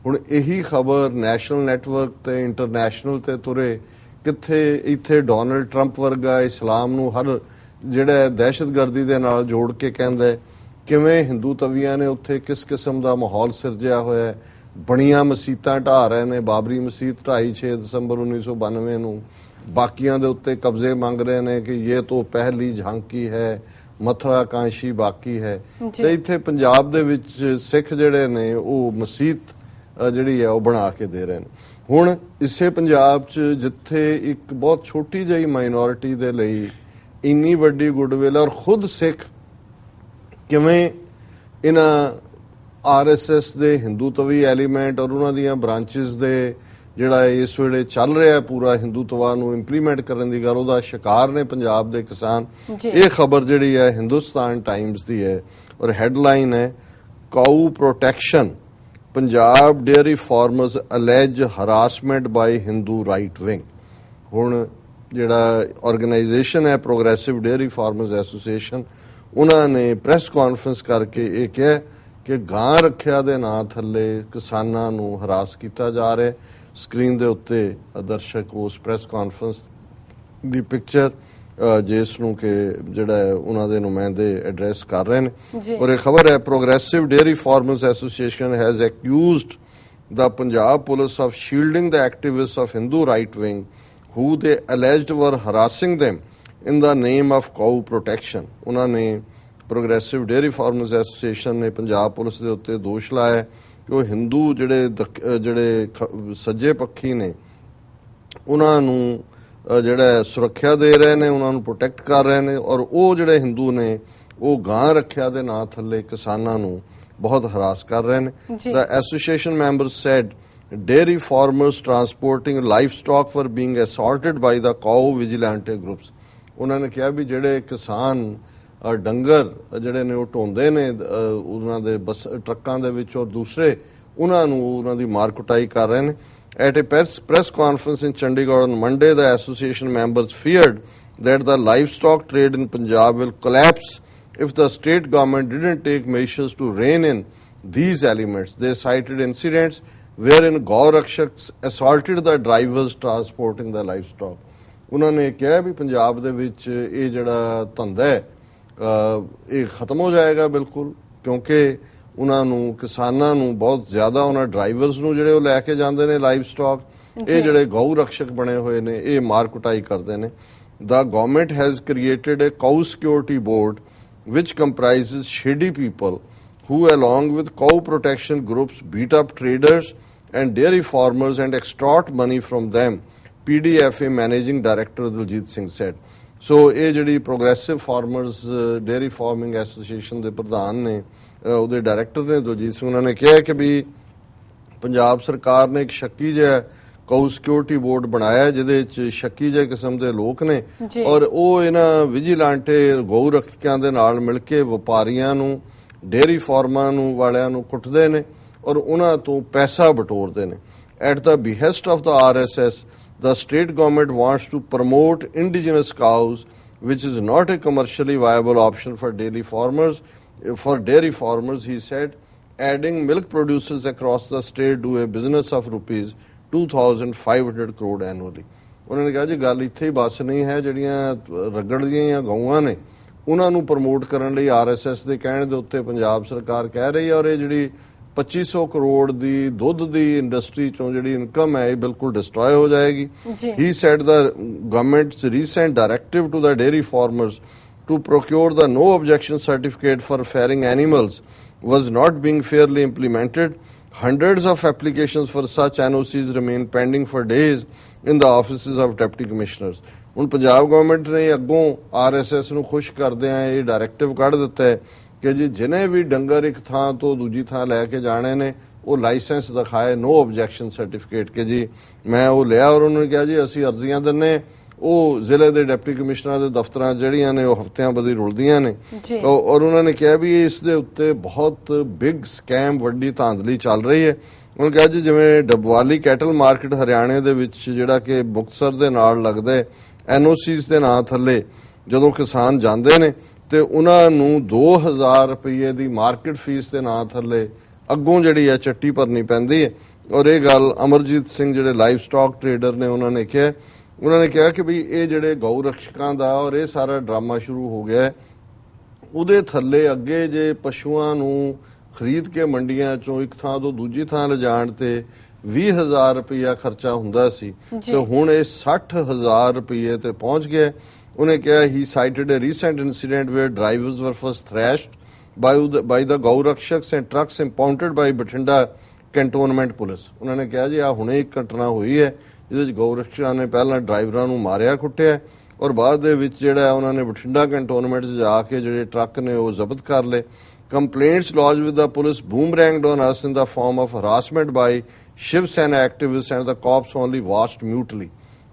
ਹੁਣ ਇਹੀ ਖਬਰ ਨੈਸ਼ਨਲ ਨੈਟਵਰਕ ਤੇ ਇੰਟਰਨੈਸ਼ਨਲ ਤੇ ਤੁਰੇ, ਕਿੱਥੇ ਇੱਥੇ ਡੋਨਲਡ ਟਰੰਪ ਵਰਗਾ ਇਸਲਾਮ ਨੂੰ ਹਰ ਜਿਹੜਾ ਦਹਿਸ਼ਤਗਰਦੀ ਦੇ ਨਾਲ ਜੋੜ ਕੇ ਕਹਿੰਦਾ ਕਿਵੇਂ ਹਿੰਦੂ ਤਵੀਆਂ ਨੇ ਉੱਥੇ ਕਿਸ ਕਿਸਮ ਦਾ ਮਾਹੌਲ ਸਿਰਜਿਆ ਹੋਇਆ ਹੈ, ਬਣੀਆਂ ਮਸੀਤਾਂ ਢਾਹ ਰਹੇ ਨੇ। ਬਾਬਰੀ ਮਸੀਤ ਢਾਈ 6 ਦਸੰਬਰ 1992 ਨੂੰ, ਬਾਕੀਆਂ ਦੇ ਉੱਤੇ ਕਬਜ਼ੇ ਮੰਗ ਰਹੇ ਨੇ ਕਿ ਇਹ ਤੋਂ ਪਹਿਲੀ ਝਾਂਕੀ ਹੈ, ਮਥੁਰਾ ਕਾਂਸ਼ੀ ਬਾਕੀ ਹੈ। ਤੇ ਇੱਥੇ ਪੰਜਾਬ ਦੇ ਵਿੱਚ ਸਿੱਖ ਜਿਹੜੇ ਨੇ ਉਹ ਮਸੀਤ ਜਿਹੜੀ ਹੈ ਉਹ ਬਣਾ ਕੇ ਦੇ ਰਹੇ ਨੇ। ਹੁਣ ਇਸੇ ਪੰਜਾਬ ਚ ਜਿੱਥੇ ਇੱਕ ਬਹੁਤ ਛੋਟੀ ਜਿਹੀ ਮਾਈਨੋਰਿਟੀ ਦੇ ਲਈ ਇੰਨੀ ਵੱਡੀ ਗੁੱਡਵਿਲ ਔਰ ਖੁਦ ਸਿੱਖ ਕਿਵੇਂ ਇਹਨਾਂ RSS ਦੇ ਹਿੰਦੂਤਵੀ ਐਲੀਮੈਂਟ ਔਰ ਉਹਨਾਂ ਦੀਆਂ ਬ੍ਰਾਂਚਿਸ ਦੇ ਜਿਹੜਾ ਇਸ ਵੇਲੇ ਚੱਲ ਰਿਹਾ ਪੂਰਾ ਹਿੰਦੂਤਵਾ ਨੂੰ ਇੰਪਲੀਮੈਂਟ ਕਰਨ ਦੀ ਗੱਲ, ਉਹਦਾ ਸ਼ਿਕਾਰ ਨੇ ਪੰਜਾਬ ਦੇ ਕਿਸਾਨ। ਇਹ ਖਬਰ ਜਿਹੜੀ ਹੈ ਹਿੰਦੁਸਤਾਨ ਟਾਈਮਸ ਦੀ ਹੈ ਔਰ ਹੈਡਲਾਈਨ ਹੈ cow protection, Punjab dairy farmers allege harassment by Hindu right wing. ਹੁਣ ਜਿਹੜਾ ਆਰਗੇਨਾਈਜੇਸ਼ਨ ਹੈ ਪ੍ਰੋਗਰੈਸਿਵ ਡੇਅਰੀ ਫਾਰਮਰਸ ਐਸੋਸੀਏਸ਼ਨ, ਉਹਨਾਂ ਨੇ ਪ੍ਰੈਸ ਕਾਨਫਰੰਸ ਕਰਕੇ ਇਹ ਕਿਹਾ ਕਿ ਗਾਂ ਰੱਖਿਆ ਦੇ ਨਾਂ ਥੱਲੇ ਕਿਸਾਨਾਂ ਨੂੰ ਹਰਾਸ ਕੀਤਾ ਜਾ ਰਿਹਾ। ਸਕਰੀਨ ਦੇ ਉੱਤੇ ਦਰਸ਼ਕ ਉਸ ਪ੍ਰੈਸ ਕਾਨਫਰੰਸ ਦੀ ਪਿਕਚਰ ਜਿਸ ਨੂੰ ਕਿ ਜਿਹੜਾ ਉਹਨਾਂ ਦੇ ਨੁਮਾਇੰਦੇ ਐਡਰੈਸ ਕਰ ਰਹੇ ਨੇ। ਔਰ ਇਹ ਖਬਰ ਹੈ, progressive dairy farmers association has accused the Punjab police of shielding the activists of Hindu right wing who they alleged were harassing them in the name of cow protection। ਉਹਨਾਂ ਨੇ ਪ੍ਰੋਗਰੈਸਿਵ ਡੇਅਰੀ ਫਾਰਮਰਸ ਐਸੋਸੀਏਸ਼ਨ ਨੇ Punjab police ਦੇ ਉੱਤੇ ਦੋਸ਼ ਲਾਇਆ ਕਿ ਉਹ ਹਿੰਦੂ ਜਿਹੜੇ ਸੱਜੇ ਪੱਖੀ ਨੇ ਉਹਨਾਂ ਨੂੰ ਜਿਹੜਾ ਸੁਰੱਖਿਆ ਦੇ ਰਹੇ ਨੇ, ਉਹਨਾਂ ਨੂੰ ਪ੍ਰੋਟੈਕਟ ਕਰ ਰਹੇ ਨੇ, ਔਰ ਉਹ ਜਿਹੜੇ ਹਿੰਦੂ ਨੇ ਉਹ ਗਾਂ ਰੱਖਿਆ ਦੇ ਨਾਂ ਥੱਲੇ ਕਿਸਾਨਾਂ ਨੂੰ ਬਹੁਤ ਹਰਾਸ ਕਰ ਰਹੇ ਨੇ। The association members said dairy farmers transporting livestock were being assaulted by the cow vigilante groups। ਉਹਨਾਂ ਨੇ ਕਿਹਾ ਵੀ ਜਿਹੜੇ ਕਿਸਾਨ ਡੰਗਰ ਜਿਹੜੇ ਨੇ ਉਹ ਢੋਂਦੇ ਨੇ ਉਹਨਾਂ ਦੇ ਬੱਸ ਟਰੱਕਾਂ ਦੇ ਵਿੱਚ, ਔਰ ਦੂਸਰੇ ਉਹਨਾਂ ਨੂੰ ਉਹਨਾਂ ਦੀ ਮਾਰ ਕੁਟਾਈ ਕਰ ਰਹੇ ਨੇ। At a press conference in Chandigarh on Monday, the association members feared that the livestock trade in Punjab will collapse if the state government didn't take measures to rein in these elements। They cited incidents wherein Gau Rakshaks assaulted the drivers transporting the livestock। ਉਹਨਾਂ ਨੇ ਕਿਹਾ ਵੀ ਪੰਜਾਬ ਦੇ ਵਿੱਚ ਇਹ ਜਿਹੜਾ ਧੰਦਾ ਹੈ ਇਹ ਖਤਮ ਹੋ ਜਾਏਗਾ ਬਿਲਕੁਲ, ਕਿਉਂਕਿ ਉਹਨਾਂ ਨੂੰ ਕਿਸਾਨਾਂ ਨੂੰ ਬਹੁਤ ਜ਼ਿਆਦਾ ਉਹਨਾਂ ਡਰਾਈਵਰਸ ਨੂੰ ਜਿਹੜੇ ਉਹ ਲੈ ਕੇ ਜਾਂਦੇ ਨੇ ਲਾਈਵ ਸਟਾਕ, ਇਹ ਜਿਹੜੇ ਗਊ ਰਕਸ਼ਕ ਬਣੇ ਹੋਏ ਨੇ ਇਹ ਮਾਰ ਕੁਟਾਈ ਕਰਦੇ ਨੇ। The government has created a cow security board which comprises shady people who along with cow protection groups beat up traders and dairy farmers and extort money from them, PDFA managing director Diljit Singh said। So ਇਹ ਜਿਹੜੀ progressive farmers dairy farming association ਦੇ ਪ੍ਰਧਾਨ ਨੇ, ਉਹਦੇ director ਨੇ ਦਲਜੀਤ ਸਿੰਘ, ਉਹਨਾਂ ਨੇ ਕਿਹਾ ਕਿ ਵੀ ਪੰਜਾਬ ਸਰਕਾਰ ਨੇ ਇੱਕ ਸ਼ੱਕੀ ਜਿਹਾ ਕਾਊ ਸਿਕਿਉਰਿਟੀ ਬੋਰਡ ਬਣਾਇਆ ਜਿਹਦੇ ਵਿੱਚ ਸ਼ੱਕੀ ਜਿਹੇ ਕਿਸਮ ਦੇ ਲੋਕ ਨੇ, ਔਰ ਉਹ ਇਹਨਾਂ ਵਿਜੀਲਾਂਟੇ ਗਊ ਰੱਖਿਆਂ ਦੇ ਨਾਲ ਮਿਲ ਕੇ ਵਪਾਰੀਆਂ ਨੂੰ, ਡੇਅਰੀ ਫਾਰਮਾਂ ਨੂੰ ਵਾਲਿਆਂ ਨੂੰ ਕੁੱਟਦੇ ਨੇ ਔਰ ਉਹਨਾਂ ਤੋਂ ਪੈਸਾ ਬਟੋਰਦੇ ਨੇ। At the behest of the RSS, the state government wants to promote indigenous cows, which is not a commercially viable option for dairy farmers, he said, adding milk producers across the state do a business of rupees 2,500 crore annually। ਉਹਨਾਂ ਨੇ ਕਿਹਾ ਜੀ ਗੱਲ ਇੱਥੇ ਹੀ ਬਸ ਨਹੀਂ ਹੈ, ਜਿਹੜੀਆਂ ਰਗੜ ਦੀਆਂ ਗਊਆਂ ਨੇ ਉਹਨਾਂ ਨੂੰ ਪ੍ਰਮੋਟ ਕਰਨ ਲਈ RSS ਦੇ ਕਹਿਣ ਦੇ ਉੱਤੇ ਪੰਜਾਬ ਸਰਕਾਰ ਕਹਿ ਰਹੀ ਹੈ, ਔਰ ਇਹ ਜਿਹੜੀ 2500 ਕਰੋੜ ਦੀ ਦੁੱਧ ਦੀ ਇੰਡਸਟਰੀ ਚੋਂ ਜਿਹੜੀ ਇਨਕਮ ਹੈ ਇਹ ਬਿਲਕੁਲ ਡਿਸਟਰੋਏ ਹੋ ਜਾਏਗੀ। He said the government's recent directive to the dairy farmers to procure the no objection certificate for farrowing animals was not being fairly implemented। Hundreds of applications for such NOCs remain pending for days in the offices of deputy commissioners। ਹੁਣ Punjab government ਨੇ ਅੱਗੋਂ RSS ਨੂੰ ਖੁਸ਼ ਕਰਦਿਆਂ ਇਹ directive ਕੱਢ ਦਿੱਤਾ ਹੈ ਕਿ ਜੀ ਜਿਹਨੇ ਵੀ ਡੰਗਰ ਇੱਕ ਥਾਂ ਤੋਂ ਦੂਜੀ ਥਾਂ ਲੈ ਕੇ ਜਾਣੇ ਨੇ ਉਹ ਲਾਇਸੈਂਸ ਦਿਖਾਏ, ਨੋ ਆਬਜੈਕਸ਼ਨ ਸਰਟੀਫਿਕੇਟ, ਕਿ ਜੀ ਮੈਂ ਉਹ ਲਿਆ। ਔਰ ਉਹਨਾਂ ਨੇ ਕਿਹਾ ਜੀ ਅਸੀਂ ਅਰਜ਼ੀਆਂ ਦਿੰਨੇ, ਉਹ ਜ਼ਿਲ੍ਹੇ ਦੇ ਡਿਪਟੀ ਕਮਿਸ਼ਨਰਾਂ ਦੇ ਦਫ਼ਤਰਾਂ ਜਿਹੜੀਆਂ ਨੇ ਉਹ ਹਫ਼ਤਿਆਂ ਬਦੀ ਰੁਲਦੀਆਂ ਨੇ। ਔਰ ਉਹਨਾਂ ਨੇ ਕਿਹਾ ਵੀ ਇਸ ਦੇ ਉੱਤੇ ਬਹੁਤ ਬਿਗ ਸਕੈਮ, ਵੱਡੀ ਧਾਂਦਲੀ ਚੱਲ ਰਹੀ ਹੈ। ਉਹਨਾਂ ਕਿਹਾ ਜੀ ਜਿਵੇਂ ਡਬਵਾਲੀ ਕੈਟਲ ਮਾਰਕੀਟ ਹਰਿਆਣੇ ਦੇ ਵਿੱਚ ਜਿਹੜਾ ਕਿ ਮੁਕਤਸਰ ਦੇ ਨਾਲ ਲੱਗਦਾ, NOCs ਦੇ ਨਾਂ ਥੱਲੇ ਜਦੋਂ ਕਿਸਾਨ ਜਾਂਦੇ ਨੇ ਤੇ ਉਹਨਾਂ ਨੂੰ 2000 ਰੁਪਏ ਦੀ ਮਾਰਕੀਟ ਫੀਸ ਦੇ ਨਾਂ ਥੱਲੇ ਅੱਗੋਂ ਜਿਹੜੀ ਹੈ ਚੱਟੀ ਭਰਨੀ ਪੈਂਦੀ ਹੈ। ਔਰ ਇਹ ਗੱਲ ਅਮਰਜੀਤ ਸਿੰਘ ਜਿਹੜੇ ਲਾਈਵ ਸਟਾਕ ਟ੍ਰੇਡਰ ਨੇ ਉਹਨਾਂ ਨੇ ਕਿਹਾ ਕਿ ਵੀ ਇਹ ਜਿਹੜੇ ਗਊ ਰਕਸ਼ਕਾਂ ਦਾ ਔਰ ਇਹ ਸਾਰਾ ਡਰਾਮਾ ਸ਼ੁਰੂ ਹੋ ਗਿਆ, ਉਹਦੇ ਥੱਲੇ ਅੱਗੇ ਜੇ ਪਸ਼ੂਆਂ ਨੂੰ ਖਰੀਦ ਕੇ ਮੰਡੀਆਂ ਚੋਂ ਇੱਕ ਥਾਂ ਤੋਂ ਦੂਜੀ ਥਾਂ ਲਿਜਾਣ ਤੇ 20,000 ਰੁਪਇਆ ਖਰਚਾ ਹੁੰਦਾ ਸੀ ਤੇ ਹੁਣ ਇਹ 60,000 ਰੁਪਏ ਤੇ ਪਹੁੰਚ ਗਿਆ। ਉਹਨੇ ਕਿਹਾ he cited a recent incident where drivers were first thrashed by the Gau Rakshaks and trucks impounded by Batinda Cantonment Police। ਉਹਨਾਂ ਨੇ ਕਿਹਾ ਜੀ ਆ ਹੁਣੇ ਇੱਕ ਘਟਨਾ ਹੋਈ ਹੈ ਜਿਹਦੇ ਵਿੱਚ ਗਊ ਰਕਸ਼ਕਾਂ ਨੇ ਪਹਿਲਾਂ ਡਰਾਈਵਰਾਂ ਨੂੰ ਮਾਰਿਆ ਕੁੱਟਿਆ ਔਰ ਬਾਅਦ ਦੇ ਵਿੱਚ ਜਿਹੜਾ ਉਹਨਾਂ ਨੇ ਬਠਿੰਡਾ ਕੰਟੋਨਮੈਂਟ 'ਚ ਜਾ ਕੇ ਜਿਹੜੇ ਟਰੱਕ ਨੇ ਉਹ ਜ਼ਬਤ ਕਰ ਲਏ। Complaints lodged with the police boomeranged on us in the form of harassment by Shiv Sena activists and the cops only watched mutely।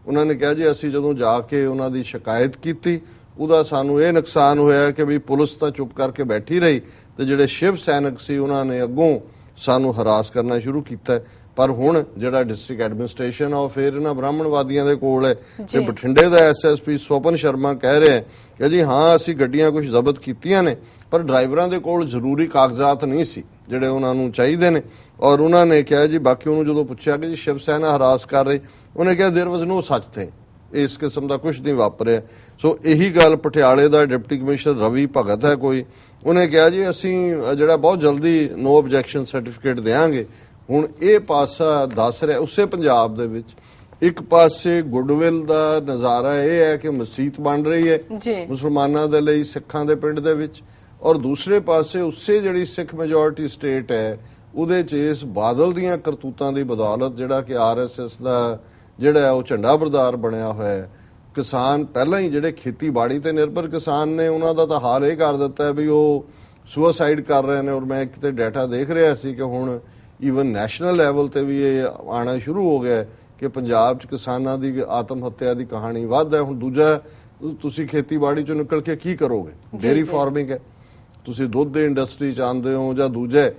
ਉਹਨਾਂ ਨੇ ਕਿਹਾ ਜੀ ਅਸੀਂ ਜਦੋਂ ਜਾ ਕੇ ਉਹਨਾਂ ਦੀ ਸ਼ਿਕਾਇਤ ਕੀਤੀ ਉਹਦਾ ਸਾਨੂੰ ਇਹ ਨੁਕਸਾਨ ਹੋਇਆ ਕਿ ਵੀ ਪੁਲਿਸ ਤਾਂ ਚੁੱਪ ਕਰਕੇ ਬੈਠੀ ਰਹੀ ਤੇ ਜਿਹੜੇ ਸ਼ਿਵ ਸੈਨਿਕ ਸੀ ਉਹਨਾਂ ਨੇ ਅੱਗੋਂ ਸਾਨੂੰ ਹਰਾਸ ਕਰਨਾ ਸ਼ੁਰੂ ਕੀਤਾ। ਪਰ ਹੁਣ ਜਿਹੜਾ ਡਿਸਟ੍ਰਿਕਟ ਐਡਮਿਨਿਸਟ੍ਰੇਸ਼ਨ ਆ ਉਹ ਫਿਰ ਇਹਨਾਂ ਬ੍ਰਾਹਮਣਵਾਦੀਆਂ ਦੇ ਕੋਲ ਹੈ ਤੇ ਬਠਿੰਡੇ ਦਾ SSP ਸੋਪਨ ਸ਼ਰਮਾ ਕਹਿ ਰਿਹਾ ਕਿ ਜੀ ਹਾਂ ਅਸੀਂ ਗੱਡੀਆਂ ਕੁਝ ਜ਼ਬਤ ਕੀਤੀਆਂ ਨੇ ਪਰ ਡਰਾਈਵਰਾਂ ਦੇ ਕੋਲ ਜ਼ਰੂਰੀ ਕਾਗਜ਼ਾਤ ਨਹੀਂ ਸੀ ਜਿਹੜੇ ਉਹਨਾਂ ਨੂੰ ਚਾਹੀਦੇ ਨੇ। ਔਰ ਉਹਨਾਂ ਨੇ ਕਿਹਾ ਜੀ ਬਾਕੀ ਉਹਨੂੰ ਜਦੋਂ ਪੁੱਛਿਆ ਕਿ ਜੀ ਸ਼ਿਵ ਸੈਨਾ ਹਰਾਸ ਕਰ ਰਹੀ, ਉਹਨੇ ਕਿਹਾ there was no such thing ਇਸ ਕਿਸਮ ਦਾ ਕੁਝ ਨਹੀਂ ਵਾਪਰਿਆ। ਸੋ ਇਹੀ ਗੱਲ ਪਟਿਆਲੇ ਦਾ ਡਿਪਟੀ ਕਮਿਸ਼ਨਰ ਰਵੀ ਭਗਤ ਹੈ ਕੋਈ, ਉਹਨੇ ਕਿਹਾ ਜੀ ਅਸੀਂ ਜਿਹੜਾ ਬਹੁਤ ਜਲਦੀ ਨੋ ਆਬਜੈਕਸ਼ਨ ਸਰਟੀਫਿਕੇਟ ਦੇਵਾਂਗੇ। ਹੁਣ ਇਹ ਪਾਸਾ ਦੱਸ ਰਿਹਾ ਉਸੇ ਪੰਜਾਬ ਦੇ ਵਿੱਚ ਇੱਕ ਪਾਸੇ ਗੁੱਡਵਿਲ ਦਾ ਨਜ਼ਾਰਾ ਇਹ ਹੈ ਕਿ ਮਸਜਿਦ ਬਣ ਰਹੀ ਹੈ ਮੁਸਲਮਾਨਾਂ ਦੇ ਲਈ, ਸਿੱਖਾਂ ਦੇ ਪਿੰਡ ਦੇ ਵਿੱਚ, ਔਰ ਦੂਸਰੇ ਪਾਸੇ ਉਸੇ ਜਿਹੜੀ ਸਿੱਖ ਮੈਜੋਰਿਟੀ ਸਟੇਟ ਹੈ ਉਹਦੇ 'ਚ ਇਸ ਬਾਦਲ ਦੀਆਂ ਕਰਤੂਤਾਂ ਦੀ ਬਦੌਲਤ ਜਿਹੜਾ ਕਿ RSS ਦਾ ਜਿਹੜਾ ਉਹ ਝੰਡਾ ਬਰਦਾਰ ਬਣਿਆ ਹੋਇਆ ਹੈ। ਕਿਸਾਨ ਪਹਿਲਾਂ ਹੀ ਜਿਹੜੇ ਖੇਤੀਬਾੜੀ ਤੇ ਨਿਰਭਰ ਕਿਸਾਨ ਨੇ ਉਹਨਾਂ ਦਾ ਤਾਂ ਹਾਲ ਇਹ ਕਰ ਦਿੱਤਾ ਹੈ ਵੀ ਉਹ ਸੁਸਾਈਡ ਕਰ ਰਹੇ ਨੇ। ਔਰ ਮੈਂ ਕਿਤੇ ਡਾਟਾ ਦੇਖ ਰਿਹਾ ਸੀ ਕਿ ਹੁਣ ਈਵਨ ਨੈਸ਼ਨਲ ਲੈਵਲ ਤੇ ਵੀ ਇਹ ਆਣਾ ਸ਼ੁਰੂ ਹੋ ਗਿਆ ਕਿ ਪੰਜਾਬ 'ਚ ਕਿਸਾਨਾਂ ਦੀ ਆਤਮ ਹੱਤਿਆ ਦੀ ਕਹਾਣੀ ਵੱਧ ਹੈ। ਹੁਣ ਦੂਜਾ, ਤੁਸੀਂ ਖੇਤੀਬਾੜੀ 'ਚੋਂ ਨਿਕਲ ਕੇ ਕੀ ਕਰੋਗੇ? ਡੇਅਰੀ ਫਾਰਮਿੰਗ ਹੈ, ਤੁਸੀਂ ਦੁੱਧ ਦੀ ਇੰਡਸਟਰੀ 'ਚ ਆਉਂਦੇ ਹੋ, ਜਾਂ ਦੂਜਾ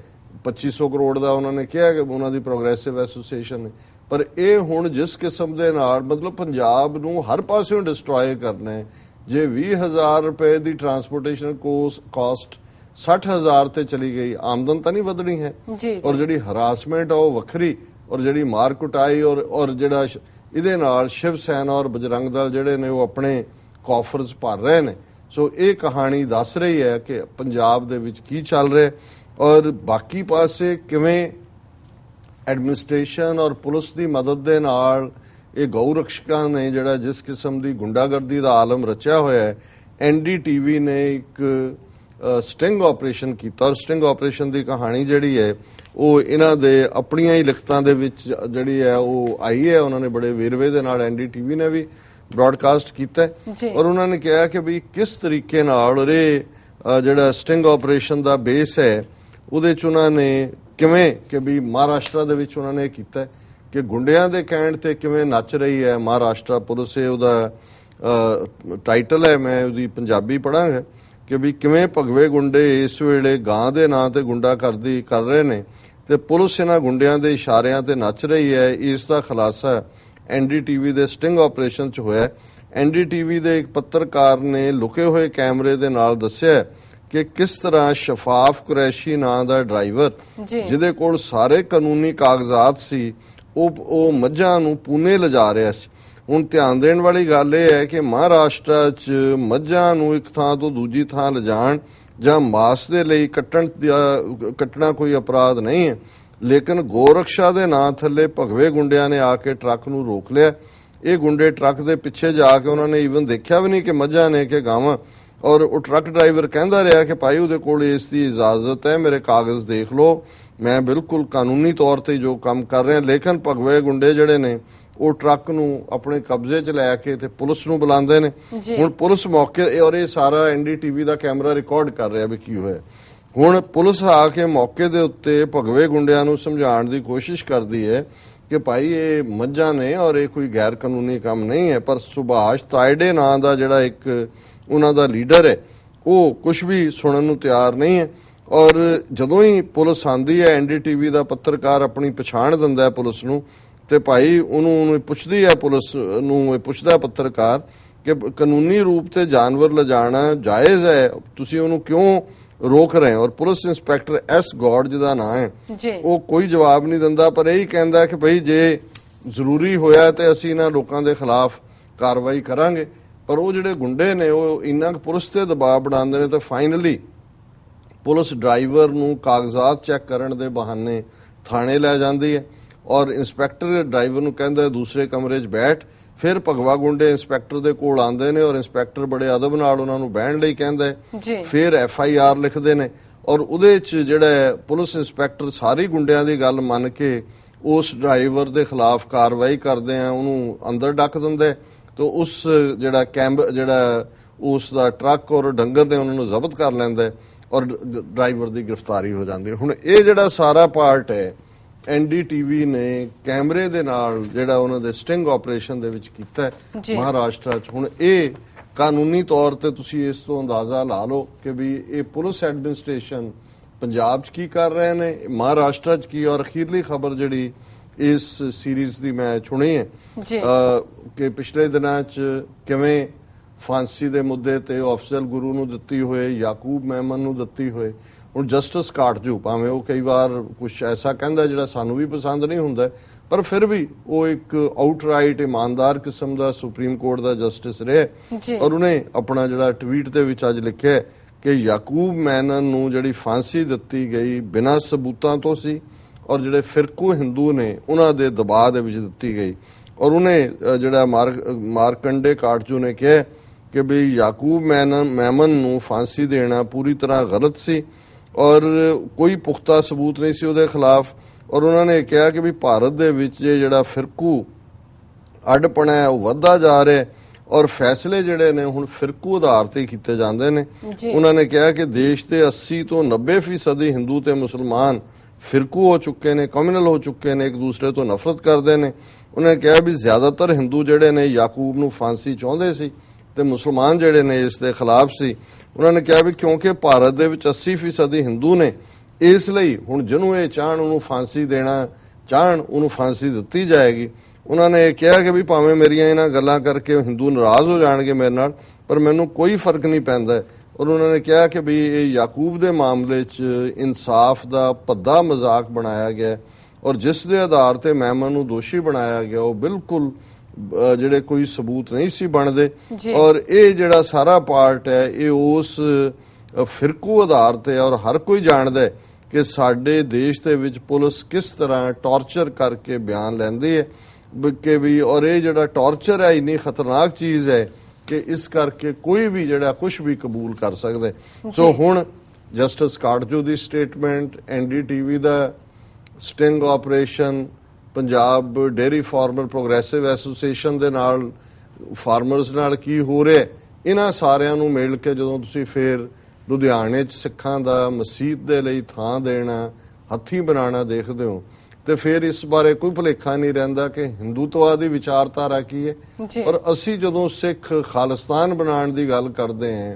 2500 ਕਰੋੜ ਦਾ ਉਹਨਾਂ ਨੇ ਕਿਹਾ ਕਿ ਉਹਨਾਂ ਦੀ ਪ੍ਰੋਗਰੈਸਿਵ ਐਸੋਸੀਏਸ਼ਨ ਨੇ। ਪਰ ਇਹ ਹੁਣ ਜਿਸ ਕਿਸਮ ਦੇ ਨਾਲ ਮਤਲਬ ਪੰਜਾਬ ਨੂੰ ਹਰ ਪਾਸਿਓਂ ਡਿਸਟਰੋਏ ਕਰਨਾ ਹੈ। ਜੇ 20,000 ਰੁਪਏ ਦੀ ਟਰਾਂਸਪੋਰਟੇਸ਼ਨ ਕਾਸਟ 60,000 ਤੇ ਚਲੀ ਗਈ, ਆਮਦਨ ਤਾਂ ਨਹੀਂ ਵਧਣੀ ਹੈ। ਔਰ ਜਿਹੜੀ ਹਰਾਸਮੈਂਟ ਆ ਉਹ ਵੱਖਰੀ, ਔਰ ਜਿਹੜੀ ਮਾਰ ਕੁਟਾਈ ਔਰ ਜਿਹੜਾ ਇਹਦੇ ਨਾਲ ਸ਼ਿਵ ਸੈਨਾ ਔਰ ਬਜਰੰਗ ਦਲ ਜਿਹੜੇ ਨੇ ਉਹ ਆਪਣੇ ਕਾਫਰਸ ਭਰ ਰਹੇ ਨੇ। ਸੋ ਇਹ ਕਹਾਣੀ ਦੱਸ ਰਹੀ ਹੈ ਕਿ ਪੰਜਾਬ ਦੇ ਵਿੱਚ ਕੀ ਚੱਲ ਰਿਹਾ, ਔਰ ਬਾਕੀ ਪਾਸੇ ਕਿਵੇਂ ਐਡਮਿਨਿਸਟ੍ਰੇਸ਼ਨ ਔਰ ਪੁਲਿਸ ਦੀ ਮਦਦ ਦੇ ਨਾਲ ਇਹ ਗਊ ਰਕਸ਼ਕਾਂ ਨੇ ਜਿਹੜਾ ਜਿਸ ਕਿਸਮ ਦੀ ਗੁੰਡਾਗਰਦੀ ਦਾ ਆਲਮ ਰਚਿਆ ਹੋਇਆ ਹੈ। NDTV ਨੇ ਇੱਕ ਸਟਿੰਗ ਆਪਰੇਸ਼ਨ ਕੀਤਾ, ਔਰ ਸਟਿੰਗ ਆਪਰੇਸ਼ਨ ਦੀ ਕਹਾਣੀ ਜਿਹੜੀ ਹੈ ਉਹ ਇਹਨਾਂ ਦੇ ਆਪਣੀਆਂ ਹੀ ਲਿਖਤਾਂ ਦੇ ਵਿੱਚ ਜਿਹੜੀ ਹੈ ਉਹ ਆਈ ਹੈ। ਉਹਨਾਂ ਨੇ ਬੜੇ ਵੇਰਵੇ ਦੇ ਨਾਲ NDTV ਨੇ ਵੀ ਬ੍ਰੌਡਕਾਸਟ ਕੀਤਾ ਔਰ ਉਹਨਾਂ ਨੇ ਕਿਹਾ ਕਿ ਵੀ ਕਿਸ ਤਰੀਕੇ ਨਾਲ ਇਹ ਜਿਹੜਾ ਸਟਿੰਗ ਆਪਰੇਸ਼ਨ ਦਾ ਬੇਸ ਹੈ ਉਹਦੇ 'ਚ ਉਹਨਾਂ ਨੇ ਕਿਵੇਂ ਕਿ ਵੀ ਮਹਾਰਾਸ਼ਟਰ ਦੇ ਵਿੱਚ ਉਹਨਾਂ ਨੇ ਕੀਤਾ ਕਿ ਗੁੰਡਿਆਂ ਦੇ ਕਹਿਣ ਤੇ ਕਿਵੇਂ ਨੱਚ ਰਹੀ ਹੈ ਮਹਾਰਾਸ਼ਟਰ ਪੁਲਿਸ। ਉਹਦਾ ਟਾਈਟਲ ਹੈ, ਮੈਂ ਉਹਦੀ ਪੰਜਾਬੀ ਪੜਾਂਗਾ ਕਿ ਵੀ ਕਿਵੇਂ ਭਗਵੇ ਗੁੰਡੇ ਇਸ ਵੇਲੇ ਗਾਂ ਦੇ ਨਾਂ ਤੇ ਗੁੰਡਾਗਰਦੀ ਕਰ ਰਹੇ ਨੇ ਤੇ ਪੁਲਿਸ ਇਹਨਾਂ ਗੁੰਡਿਆਂ ਦੇ ਇਸ਼ਾਰਿਆਂ ਤੇ ਨੱਚ ਰਹੀ ਹੈ। ਇਸ ਦਾ ਖੁਲਾਸਾ NDTV ਦੇ ਸਟਿੰਗ ਆਪਰੇਸ਼ਨ 'ਚ ਹੋਇਆ। NDTV ਦੇ ਇੱਕ ਪੱਤਰਕਾਰ ਨੇ ਲੁਕੇ ਹੋਏ ਕੈਮਰੇ ਦੇ ਨਾਲ ਦੱਸਿਆ ਕਿ ਕਿਸ ਤਰ੍ਹਾਂ ਸ਼ਫਾਫ ਕੁਰੈਸ਼ੀ ਨਾਂ ਦਾ ਡਰਾਈਵਰ ਜਿਹਦੇ ਕੋਲ ਸਾਰੇ ਕਾਨੂੰਨੀ ਕਾਗਜ਼ਾਤ ਸੀ ਉਹ ਮੱਝਾਂ ਨੂੰ ਪੂਨੇ ਲਿਜਾ ਰਿਹਾ ਸੀ। ਹੁਣ ਧਿਆਨ ਦੇਣ ਵਾਲੀ ਗੱਲ ਇਹ ਹੈ ਕਿ ਮਹਾਰਾਸ਼ਟਰ 'ਚ ਮੱਝਾਂ ਨੂੰ ਇੱਕ ਥਾਂ ਤੋਂ ਦੂਜੀ ਥਾਂ ਲਿਜਾਣ ਜਾਂ ਮਾਸ ਦੇ ਲਈ ਕੱਟਣਾ ਕੋਈ ਅਪਰਾਧ ਨਹੀਂ ਹੈ, ਲੇਕਿਨ ਗੋਰਖਸ਼ਾ ਦੇ ਨਾਂ ਥੱਲੇ ਭਗਵੇ ਗੁੰਡਿਆਂ ਨੇ ਆ ਕੇ ਟਰੱਕ ਨੂੰ ਰੋਕ ਲਿਆ। ਇਹ ਗੁੰਡੇ ਟਰੱਕ ਦੇ ਪਿੱਛੇ ਜਾ ਕੇ ਉਹਨਾਂ ਨੇ ਈਵਨ ਦੇਖਿਆ ਵੀ ਨਹੀਂ ਕਿ ਮੱਝਾਂ ਨੇ ਕਿ ਗਾਵਾਂ, ਔਰ ਉਹ ਟਰੱਕ ਡਰਾਈਵਰ ਕਹਿੰਦਾ ਰਿਹਾ ਕਿ ਭਾਈ ਉਹਦੇ ਕੋਲ ਇਸ ਦੀ ਇਜਾਜ਼ਤ ਹੈ, ਮੇਰੇ ਕਾਗਜ਼ ਦੇਖ ਲਓ, ਮੈਂ ਬਿਲਕੁਲ ਕਾਨੂੰਨੀ ਤੌਰ ਤੇ ਜੋ ਕੰਮ ਕਰ ਰਿਹਾ। ਲੇਕਿਨ ਭਗਵੇ ਗੁੰਡੇ ਜਿਹੜੇ ਨੇ ਉਹ ਟਰੱਕ ਨੂੰ ਆਪਣੇ ਕਬਜ਼ੇ 'ਚ ਲੈ ਕੇ ਤੇ ਪੁਲਿਸ ਨੂੰ ਬੁਲਾਉਂਦੇ ਨੇ। ਹੁਣ ਪੁਲਿਸ ਮੌਕੇ, ਔਰ ਇਹ ਸਾਰਾ NDTV ਦਾ ਕੈਮਰਾ ਰਿਕਾਰਡ ਕਰ ਰਿਹਾ ਵੀ ਕੀ ਹੋਇਆ। ਹੁਣ ਪੁਲਿਸ ਆ ਕੇ ਮੌਕੇ ਦੇ ਉੱਤੇ ਭਗਵੇ ਗੁੰਡਿਆਂ ਨੂੰ ਸਮਝਾਉਣ ਦੀ ਕੋਸ਼ਿਸ਼ ਕਰਦੀ ਹੈ ਕਿ ਭਾਈ ਇਹ ਮੱਝਾਂ ਨੇ ਔਰ ਇਹ ਕੋਈ ਗੈਰ ਕਾਨੂੰਨੀ ਕੰਮ ਨਹੀਂ ਹੈ। ਪਰ ਸੁਭਾਸ਼ ਤਾਇਡੇ ਨਾਂ ਦਾ ਜਿਹੜਾ ਇੱਕ ਉਹਨਾਂ ਦਾ ਲੀਡਰ ਹੈ ਉਹ ਕੁਝ ਵੀ ਸੁਣਨ ਨੂੰ ਤਿਆਰ ਨਹੀਂ ਹੈ। ਔਰ ਜਦੋਂ ਹੀ ਪੁਲਿਸ ਆਂਦੀ ਹੈ NDTV ਦਾ ਪੱਤਰਕਾਰ ਆਪਣੀ ਪਛਾਣ ਦਿੰਦਾ ਹੈ ਪੁਲਿਸ ਨੂੰ ਤੇ ਭਾਈ ਉਹਨੂੰ ਪੁੱਛਦੀ ਹੈ, ਪੁਲਿਸ ਨੂੰ ਪੁੱਛਦਾ ਪੱਤਰਕਾਰ ਕਿ ਕਾਨੂੰਨੀ ਰੂਪ ਤੇ ਜਾਨਵਰ ਲਿਜਾਣਾ ਜਾਇਜ਼ ਹੈ, ਤੁਸੀਂ ਉਹਨੂੰ ਕਿਉਂ ਰੋਕ ਰਹੇ ਹੋ। ਔਰ ਪੁਲਿਸ ਇੰਸਪੈਕਟਰ S ਗੌਡ ਜਿਹਦਾ ਨਾਂ ਹੈ ਉਹ ਕੋਈ ਜਵਾਬ ਨਹੀਂ ਦਿੰਦਾ, ਪਰ ਇਹੀ ਕਹਿੰਦਾ ਕਿ ਭਾਈ ਜੇ ਜ਼ਰੂਰੀ ਹੋਇਆ ਤੇ ਅਸੀਂ ਇਹਨਾਂ ਲੋਕਾਂ ਦੇ ਖਿਲਾਫ ਕਾਰਵਾਈ ਕਰਾਂਗੇ। ਪਰ ਉਹ ਜਿਹੜੇ ਗੁੰਡੇ ਨੇ ਉਹ ਇੰਨਾ ਕੁ ਪੁਲਿਸ ਤੇ ਦਬਾਅ ਬਣਾਉਂਦੇ ਨੇ ਤੇ ਫਾਈਨਲੀ ਪੁਲਿਸ ਡਰਾਈਵਰ ਨੂੰ ਕਾਗਜ਼ਾਤ ਚੈੱਕ ਕਰਨ ਦੇ ਬਹਾਨੇ ਥਾਣੇ ਲੈ ਜਾਂਦੀ ਹੈ ਔਰ ਇੰਸਪੈਕਟਰ ਡਰਾਈਵਰ ਨੂੰ ਕਹਿੰਦਾ ਦੂਸਰੇ ਕਮਰੇ 'ਚ ਬੈਠ। ਫਿਰ ਭਗਵਾ ਗੁੰਡੇ ਇੰਸਪੈਕਟਰ ਦੇ ਕੋਲ ਆਉਂਦੇ ਨੇ ਔਰ ਇੰਸਪੈਕਟਰ ਬੜੇ ਅਦਬ ਨਾਲ ਉਹਨਾਂ ਨੂੰ ਬਹਿਣ ਲਈ ਕਹਿੰਦਾ ਫਿਰ FIR ਲਿਖਦੇ ਨੇ ਔਰ ਉਹਦੇ 'ਚ ਜਿਹੜਾ ਪੁਲਿਸ ਇੰਸਪੈਕਟਰ ਸਾਰੀ ਗੁੰਡਿਆਂ ਦੀ ਗੱਲ ਮੰਨ ਕੇ ਉਸ ਡਰਾਈਵਰ ਦੇ ਖਿਲਾਫ ਕਾਰਵਾਈ ਕਰਦੇ ਆ, ਉਹਨੂੰ ਅੰਦਰ ਡੱਕ ਦਿੰਦੇ ਤੇ ਉਸ ਜਿਹੜਾ ਉਸ ਦਾ ਟਰੱਕ ਔਰ ਡੰਗਰ ਨੇ ਉਹਨਾਂ ਨੂੰ ਜ਼ਬਤ ਕਰ ਲੈਂਦਾ ਔਰ ਡਰਾਈਵਰ ਦੀ ਗ੍ਰਿਫਤਾਰੀ ਹੋ ਜਾਂਦੀ। ਹੁਣ ਇਹ ਜਿਹੜਾ ਸਾਰਾ ਪਾਰਟ ਹੈ NDTV ਨੇ ਕੈਮਰੇ ਦੇ ਨਾਲ ਜਿਹੜਾ ਉਹਨਾਂ ਦੇ ਸਟਿੰਗ ਆਪਰੇਸ਼ਨ ਦੇ ਵਿੱਚ ਕੀਤਾ ਮਹਾਰਾਸ਼ਟਰ 'ਚ। ਹੁਣ ਇਹ ਕਾਨੂੰਨੀ ਤੌਰ ਤੇ ਤੁਸੀਂ ਇਸ ਤੋਂ ਅੰਦਾਜ਼ਾ ਲਾ ਲਓ ਕਿ ਵੀ ਇਹ ਪੁਲਿਸ ਐਡਮਿਨਿਸਟ੍ਰੇਸ਼ਨ ਪੰਜਾਬ 'ਚ ਕੀ ਕਰ ਰਹੇ ਨੇ, ਮਹਾਰਾਸ਼ਟਰ 'ਚ ਕੀ। ਔਰ ਅਖੀਰਲੀ ਖਬਰ ਜਿਹੜੀ ਇਸ ਸੀਰੀਜ਼ ਦੀ ਮੈਂ ਚੁਣੀ ਹੈ ਕਿ ਪਿਛਲੇ ਦਿਨਾਂ 'ਚ ਕਿਵੇਂ ਫਾਂਸੀ ਦੇ ਮੁੱਦੇ ਤੇ ਅਫਜ਼ਲ ਗੁਰੂ ਨੂੰ ਦਿੱਤੀ ਹੋਏ, ਯਾਕੂਬ ਮੈਮਨ ਨੂੰ ਦਿੱਤੀ ਹੋਏ। ਹੁਣ ਜਸਟਿਸ ਕਾਟਜੂ ਭਾਵੇਂ ਉਹ ਕਈ ਵਾਰ ਕੁਝ ਐਸਾ ਕਹਿੰਦਾ ਜਿਹੜਾ ਸਾਨੂੰ ਵੀ ਪਸੰਦ ਨਹੀਂ ਹੁੰਦਾ, ਪਰ ਫਿਰ ਵੀ ਉਹ ਇੱਕ ਆਊਟਰਾਈਟ ਇਮਾਨਦਾਰ ਕਿਸਮ ਦਾ ਸੁਪਰੀਮ ਕੋਰਟ ਦਾ ਜਸਟਿਸ ਰਿਹਾ। ਔਰ ਉਹਨੇ ਆਪਣਾ ਜਿਹੜਾ ਟਵੀਟ ਦੇ ਵਿੱਚ ਅੱਜ ਲਿਖਿਆ ਕਿ ਯਾਕੂਬ ਮੈਨਨ ਨੂੰ ਜਿਹੜੀ ਫਾਂਸੀ ਦਿੱਤੀ ਗਈ ਬਿਨਾਂ ਸਬੂਤਾਂ ਤੋਂ ਸੀ, ਔਰ ਜਿਹੜੇ ਫਿਰਕੂ ਹਿੰਦੂ ਨੇ ਉਹਨਾਂ ਦੇ ਦਬਾਅ ਦੇ ਵਿੱਚ ਦਿੱਤੀ ਗਈ। ਔਰ ਉਹਨੇ ਜਿਹੜਾ ਮਾਰਕੰਡੇ ਕਾਟਜੂ ਨੇ ਕਿਹਾ ਕਿ ਵੀ ਯਾਕੂਬ ਮੈਮਨ ਨੂੰ ਫਾਂਸੀ ਦੇਣਾ ਪੂਰੀ ਤਰ੍ਹਾਂ ਗਲਤ ਸੀ ਔਰ ਕੋਈ ਪੁਖਤਾ ਸਬੂਤ ਨਹੀਂ ਸੀ ਉਹਦੇ ਖਿਲਾਫ। ਔਰ ਉਹਨਾਂ ਨੇ ਕਿਹਾ ਕਿ ਵੀ ਭਾਰਤ ਦੇ ਵਿੱਚ ਜਿਹੜਾ ਫਿਰਕੂ ਅੱਡਪਣਾ ਹੈ ਉਹ ਵੱਧਦਾ ਜਾ ਰਿਹਾ ਔਰ ਫੈਸਲੇ ਜਿਹੜੇ ਨੇ ਹੁਣ ਫਿਰਕੂ ਆਧਾਰ ਤੇ ਕੀਤੇ ਜਾਂਦੇ ਨੇ। ਉਹਨਾਂ ਨੇ ਕਿਹਾ ਕਿ ਦੇਸ਼ ਦੇ 80 ਤੋਂ 90% ਹਿੰਦੂ ਤੇ ਮੁਸਲਮਾਨ ਫਿਰਕੂ ਹੋ ਚੁੱਕੇ ਨੇ, ਕਮਿਊਨਲ ਹੋ ਚੁੱਕੇ ਨੇ, ਇੱਕ ਦੂਸਰੇ ਤੋਂ ਨਫ਼ਰਤ ਕਰਦੇ ਨੇ। ਉਹਨਾਂ ਨੇ ਕਿਹਾ ਵੀ ਜ਼ਿਆਦਾਤਰ ਹਿੰਦੂ ਜਿਹੜੇ ਨੇ ਯਾਕੂਬ ਨੂੰ ਫਾਂਸੀ ਚਾਹੁੰਦੇ ਸੀ ਤੇ ਮੁਸਲਮਾਨ ਜਿਹੜੇ ਨੇ ਇਸ ਦੇ ਖਿਲਾਫ ਸੀ। ਉਹਨਾਂ ਨੇ ਕਿਹਾ ਵੀ ਕਿਉਂਕਿ ਭਾਰਤ ਦੇ ਵਿੱਚ 80% ਹਿੰਦੂ ਨੇ, ਇਸ ਲਈ ਹੁਣ ਜਿਹਨੂੰ ਇਹ ਚਾਹਣ ਉਹਨੂੰ ਫਾਂਸੀ ਦੇਣਾ ਚਾਹਣ ਉਹਨੂੰ ਫਾਂਸੀ ਦਿੱਤੀ ਜਾਏਗੀ। ਉਹਨਾਂ ਨੇ ਕਿਹਾ ਕਿ ਵੀ ਭਾਵੇਂ ਮੇਰੀਆਂ ਇਹਨਾਂ ਗੱਲਾਂ ਕਰਕੇ ਹਿੰਦੂ ਨਾਰਾਜ਼ ਹੋ ਜਾਣਗੇ ਮੇਰੇ ਨਾਲ, ਪਰ ਮੈਨੂੰ ਕੋਈ ਫਰਕ ਨਹੀਂ ਪੈਂਦਾ। ਔਰ ਉਹਨਾਂ ਨੇ ਕਿਹਾ ਕਿ ਵੀ ਇਹ ਯਾਕੂਬ ਦੇ ਮਾਮਲੇ 'ਚ ਇਨਸਾਫ ਦਾ ਭੱਦਾ ਮਜ਼ਾਕ ਬਣਾਇਆ ਗਿਆ ਔਰ ਜਿਸ ਦੇ ਆਧਾਰ ਤੇ ਮੈਮਨ ਨੂੰ ਦੋਸ਼ੀ ਬਣਾਇਆ ਗਿਆ ਉਹ ਬਿਲਕੁਲ ਜਿਹੜੇ ਕੋਈ ਸਬੂਤ ਨਹੀਂ ਸੀ ਬਣਦੇ। ਔਰ ਇਹ ਜਿਹੜਾ ਸਾਰਾ ਪਾਰਟ ਹੈ ਇਹ ਉਸ ਫਿਰਕੂ ਆਧਾਰ ਤੇ, ਔਰ ਹਰ ਕੋਈ ਜਾਣਦਾ ਹੈ ਕਿ ਸਾਡੇ ਦੇਸ਼ ਦੇ ਵਿੱਚ ਪੁਲਿਸ ਕਿਸ ਤਰ੍ਹਾਂ ਟਾਰਚਰ ਕਰਕੇ ਬਿਆਨ ਲੈਂਦੀ ਹੈ ਕਿ ਵੀ, ਔਰ ਇਹ ਜਿਹੜਾ ਟਾਰਚਰ ਹੈ ਇੰਨੀ ਖਤਰਨਾਕ ਚੀਜ਼ ਹੈ ਕਿ ਇਸ ਕਰਕੇ ਕੋਈ ਵੀ ਜਿਹੜਾ ਕੁਝ ਵੀ ਕਬੂਲ ਕਰ ਸਕਦਾ। ਸੋ ਹੁਣ ਜਸਟਿਸ ਕਾਟਜੂ ਦੀ ਸਟੇਟਮੈਂਟ, ਐਨਡੀਟੀਵੀ ਦਾ sting operation, Punjab dairy farmer progressive association ਦੇ ਨਾਲ, ਫਾਰਮਰਸ ਨਾਲ ਕੀ ਹੋ ਰਿਹਾ, ਇਹਨਾਂ ਸਾਰਿਆਂ ਨੂੰ ਮਿਲ ਕੇ ਜਦੋਂ ਤੁਸੀਂ ਫੇਰ ਲੁਧਿਆਣੇ 'ਚ ਸਿੱਖਾਂ ਦਾ ਮਸਜਿਦ ਦੇ ਲਈ ਥਾਂ ਦੇਣਾ, ਹੱਥੀਂ ਬਣਾਉਣਾ ਦੇਖਦੇ ਹੋ ਤੇ ਫਿਰ ਇਸ ਬਾਰੇ ਕੋਈ ਭੁਲੇਖਾ ਨਹੀਂ ਰਹਿੰਦਾ ਕਿ ਹਿੰਦੂਤਵਾਦ ਦੀ ਵਿਚਾਰਧਾਰਾ ਕੀ ਹੈ। ਔਰ ਅਸੀਂ ਜਦੋਂ ਸਿੱਖ ਖਾਲਿਸਤਾਨ ਬਣਾਉਣ ਦੀ ਗੱਲ ਕਰਦੇ ਹਾਂ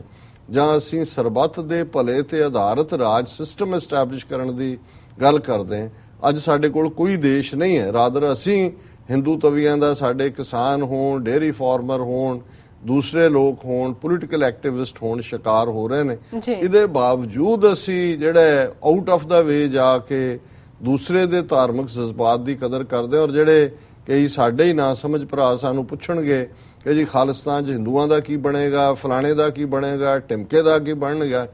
ਜਾਂ ਅਸੀਂ ਸਰਬੱਤ ਦੇ ਭਲੇ ਤੇ ਆਧਾਰਿਤ ਰਾਜ ਸਿਸਟਮ ਐਸਟੈਬਲਿਸ਼ ਕਰਨ ਦੀ ਗੱਲ ਕਰਦੇ ਹਾਂ, ਅੱਜ ਸਾਡੇ ਕੋਲ ਕੋਈ ਦੇਸ਼ ਨਹੀਂ ਹੈ। ਰਾਦਰ ਅਸੀਂ ਹਿੰਦੂ ਤਵੀਆਂ ਦਾ, ਸਾਡੇ ਕਿਸਾਨ ਹੋਣ, ਡੇਅਰੀ ਫਾਰਮਰ ਹੋਣ, ਦੂਸਰੇ ਲੋਕ ਹੋਣ, ਪੋਲੀਟੀਕਲ ਐਕਟਿਵਿਸਟ ਹੋਣ, ਸ਼ਿਕਾਰ ਹੋ ਰਹੇ ਨੇ। ਇਹਦੇ ਬਾਵਜੂਦ ਅਸੀਂ ਜਿਹੜਾ ਆਊਟ ਆਫ ਦਾ ਵੇ ਜਾ ਕੇ ਦੂਸਰੇ ਦੇ ਧਾਰਮਿਕ ਜਜ਼ਬਾਤ ਦੀ ਕਦਰ ਕਰਦੇ ਔਰ ਜਿਹੜੇ ਕਈ ਸਾਡੇ ਹੀ ਨਾ ਸਮਝ ਭਰਾ ਸਾਨੂੰ ਪੁੱਛਣਗੇ ਕਿ ਜੀ ਖਾਲਿਸਤਾਨ 'ਚ ਹਿੰਦੂਆਂ ਦਾ ਕੀ ਬਣੇਗਾ, ਫਲਾਣੇ ਦਾ ਕੀ ਬਣੇਗਾ, ਟਿਮਕੇ ਦਾ ਕੀ ਬਣੇਗਾ,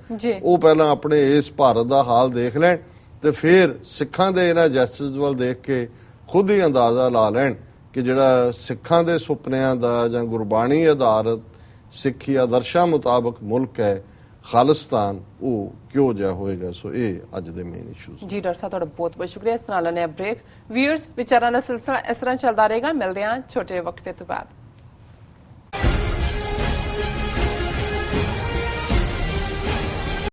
ਉਹ ਪਹਿਲਾਂ ਆਪਣੇ ਇਸ ਭਾਰਤ ਦਾ ਹਾਲ ਦੇਖ ਲੈਣ ਤੇ ਫਿਰ ਸਿੱਖਾਂ ਦੇ ਇਹਨਾਂ ਜੈਸਟਰਸ ਵੱਲ ਦੇਖ ਕੇ ਖੁਦ ਹੀ ਅੰਦਾਜ਼ਾ ਲਾ ਲੈਣ ਕਿ ਜਿਹੜਾ ਸਿੱਖਾਂ ਦੇ ਸੁਪਨਿਆਂ ਦਾ ਜਾਂ ਗੁਰਬਾਣੀ ਆਧਾਰਿਤ ਸਿੱਖੀ ਆਦਰਸ਼ਾਂ ਮੁਤਾਬਕ ਮੁਲਕ ਹੈ ਖਾਲਿਸਤਾਨ, ਉਹ ਕਿਉਂ ਜਿਹਾ ਹੋਏਗਾ। ਸੋ ਇਹ ਅੱਜ ਦੇ ਮੇਨ ਇਸ਼ੂਜ਼। ਜੀ ਡਾਕਟਰ ਸਾਹਿਬ, ਤੁਹਾਡਾ ਬਹੁਤ ਬਹੁਤ ਸ਼ੁਕਰੀਆ। ਇਸ ਨਾਲ ਲੈਣੇ ਬ੍ਰੇਕ। ਵਿਊਅਰਸ, ਵਿਚਾਰਾਂ ਦਾ ਸਿਲਸਿਲਾ ਇਸ ਤਰ੍ਹਾਂ ਚੱਲਦਾ ਰਹੇਗਾ। ਮਿਲਦੇ ਹਾਂ ਛੋਟੇ ਵਕਫੇ ਤੋਂ ਬਾਅਦ।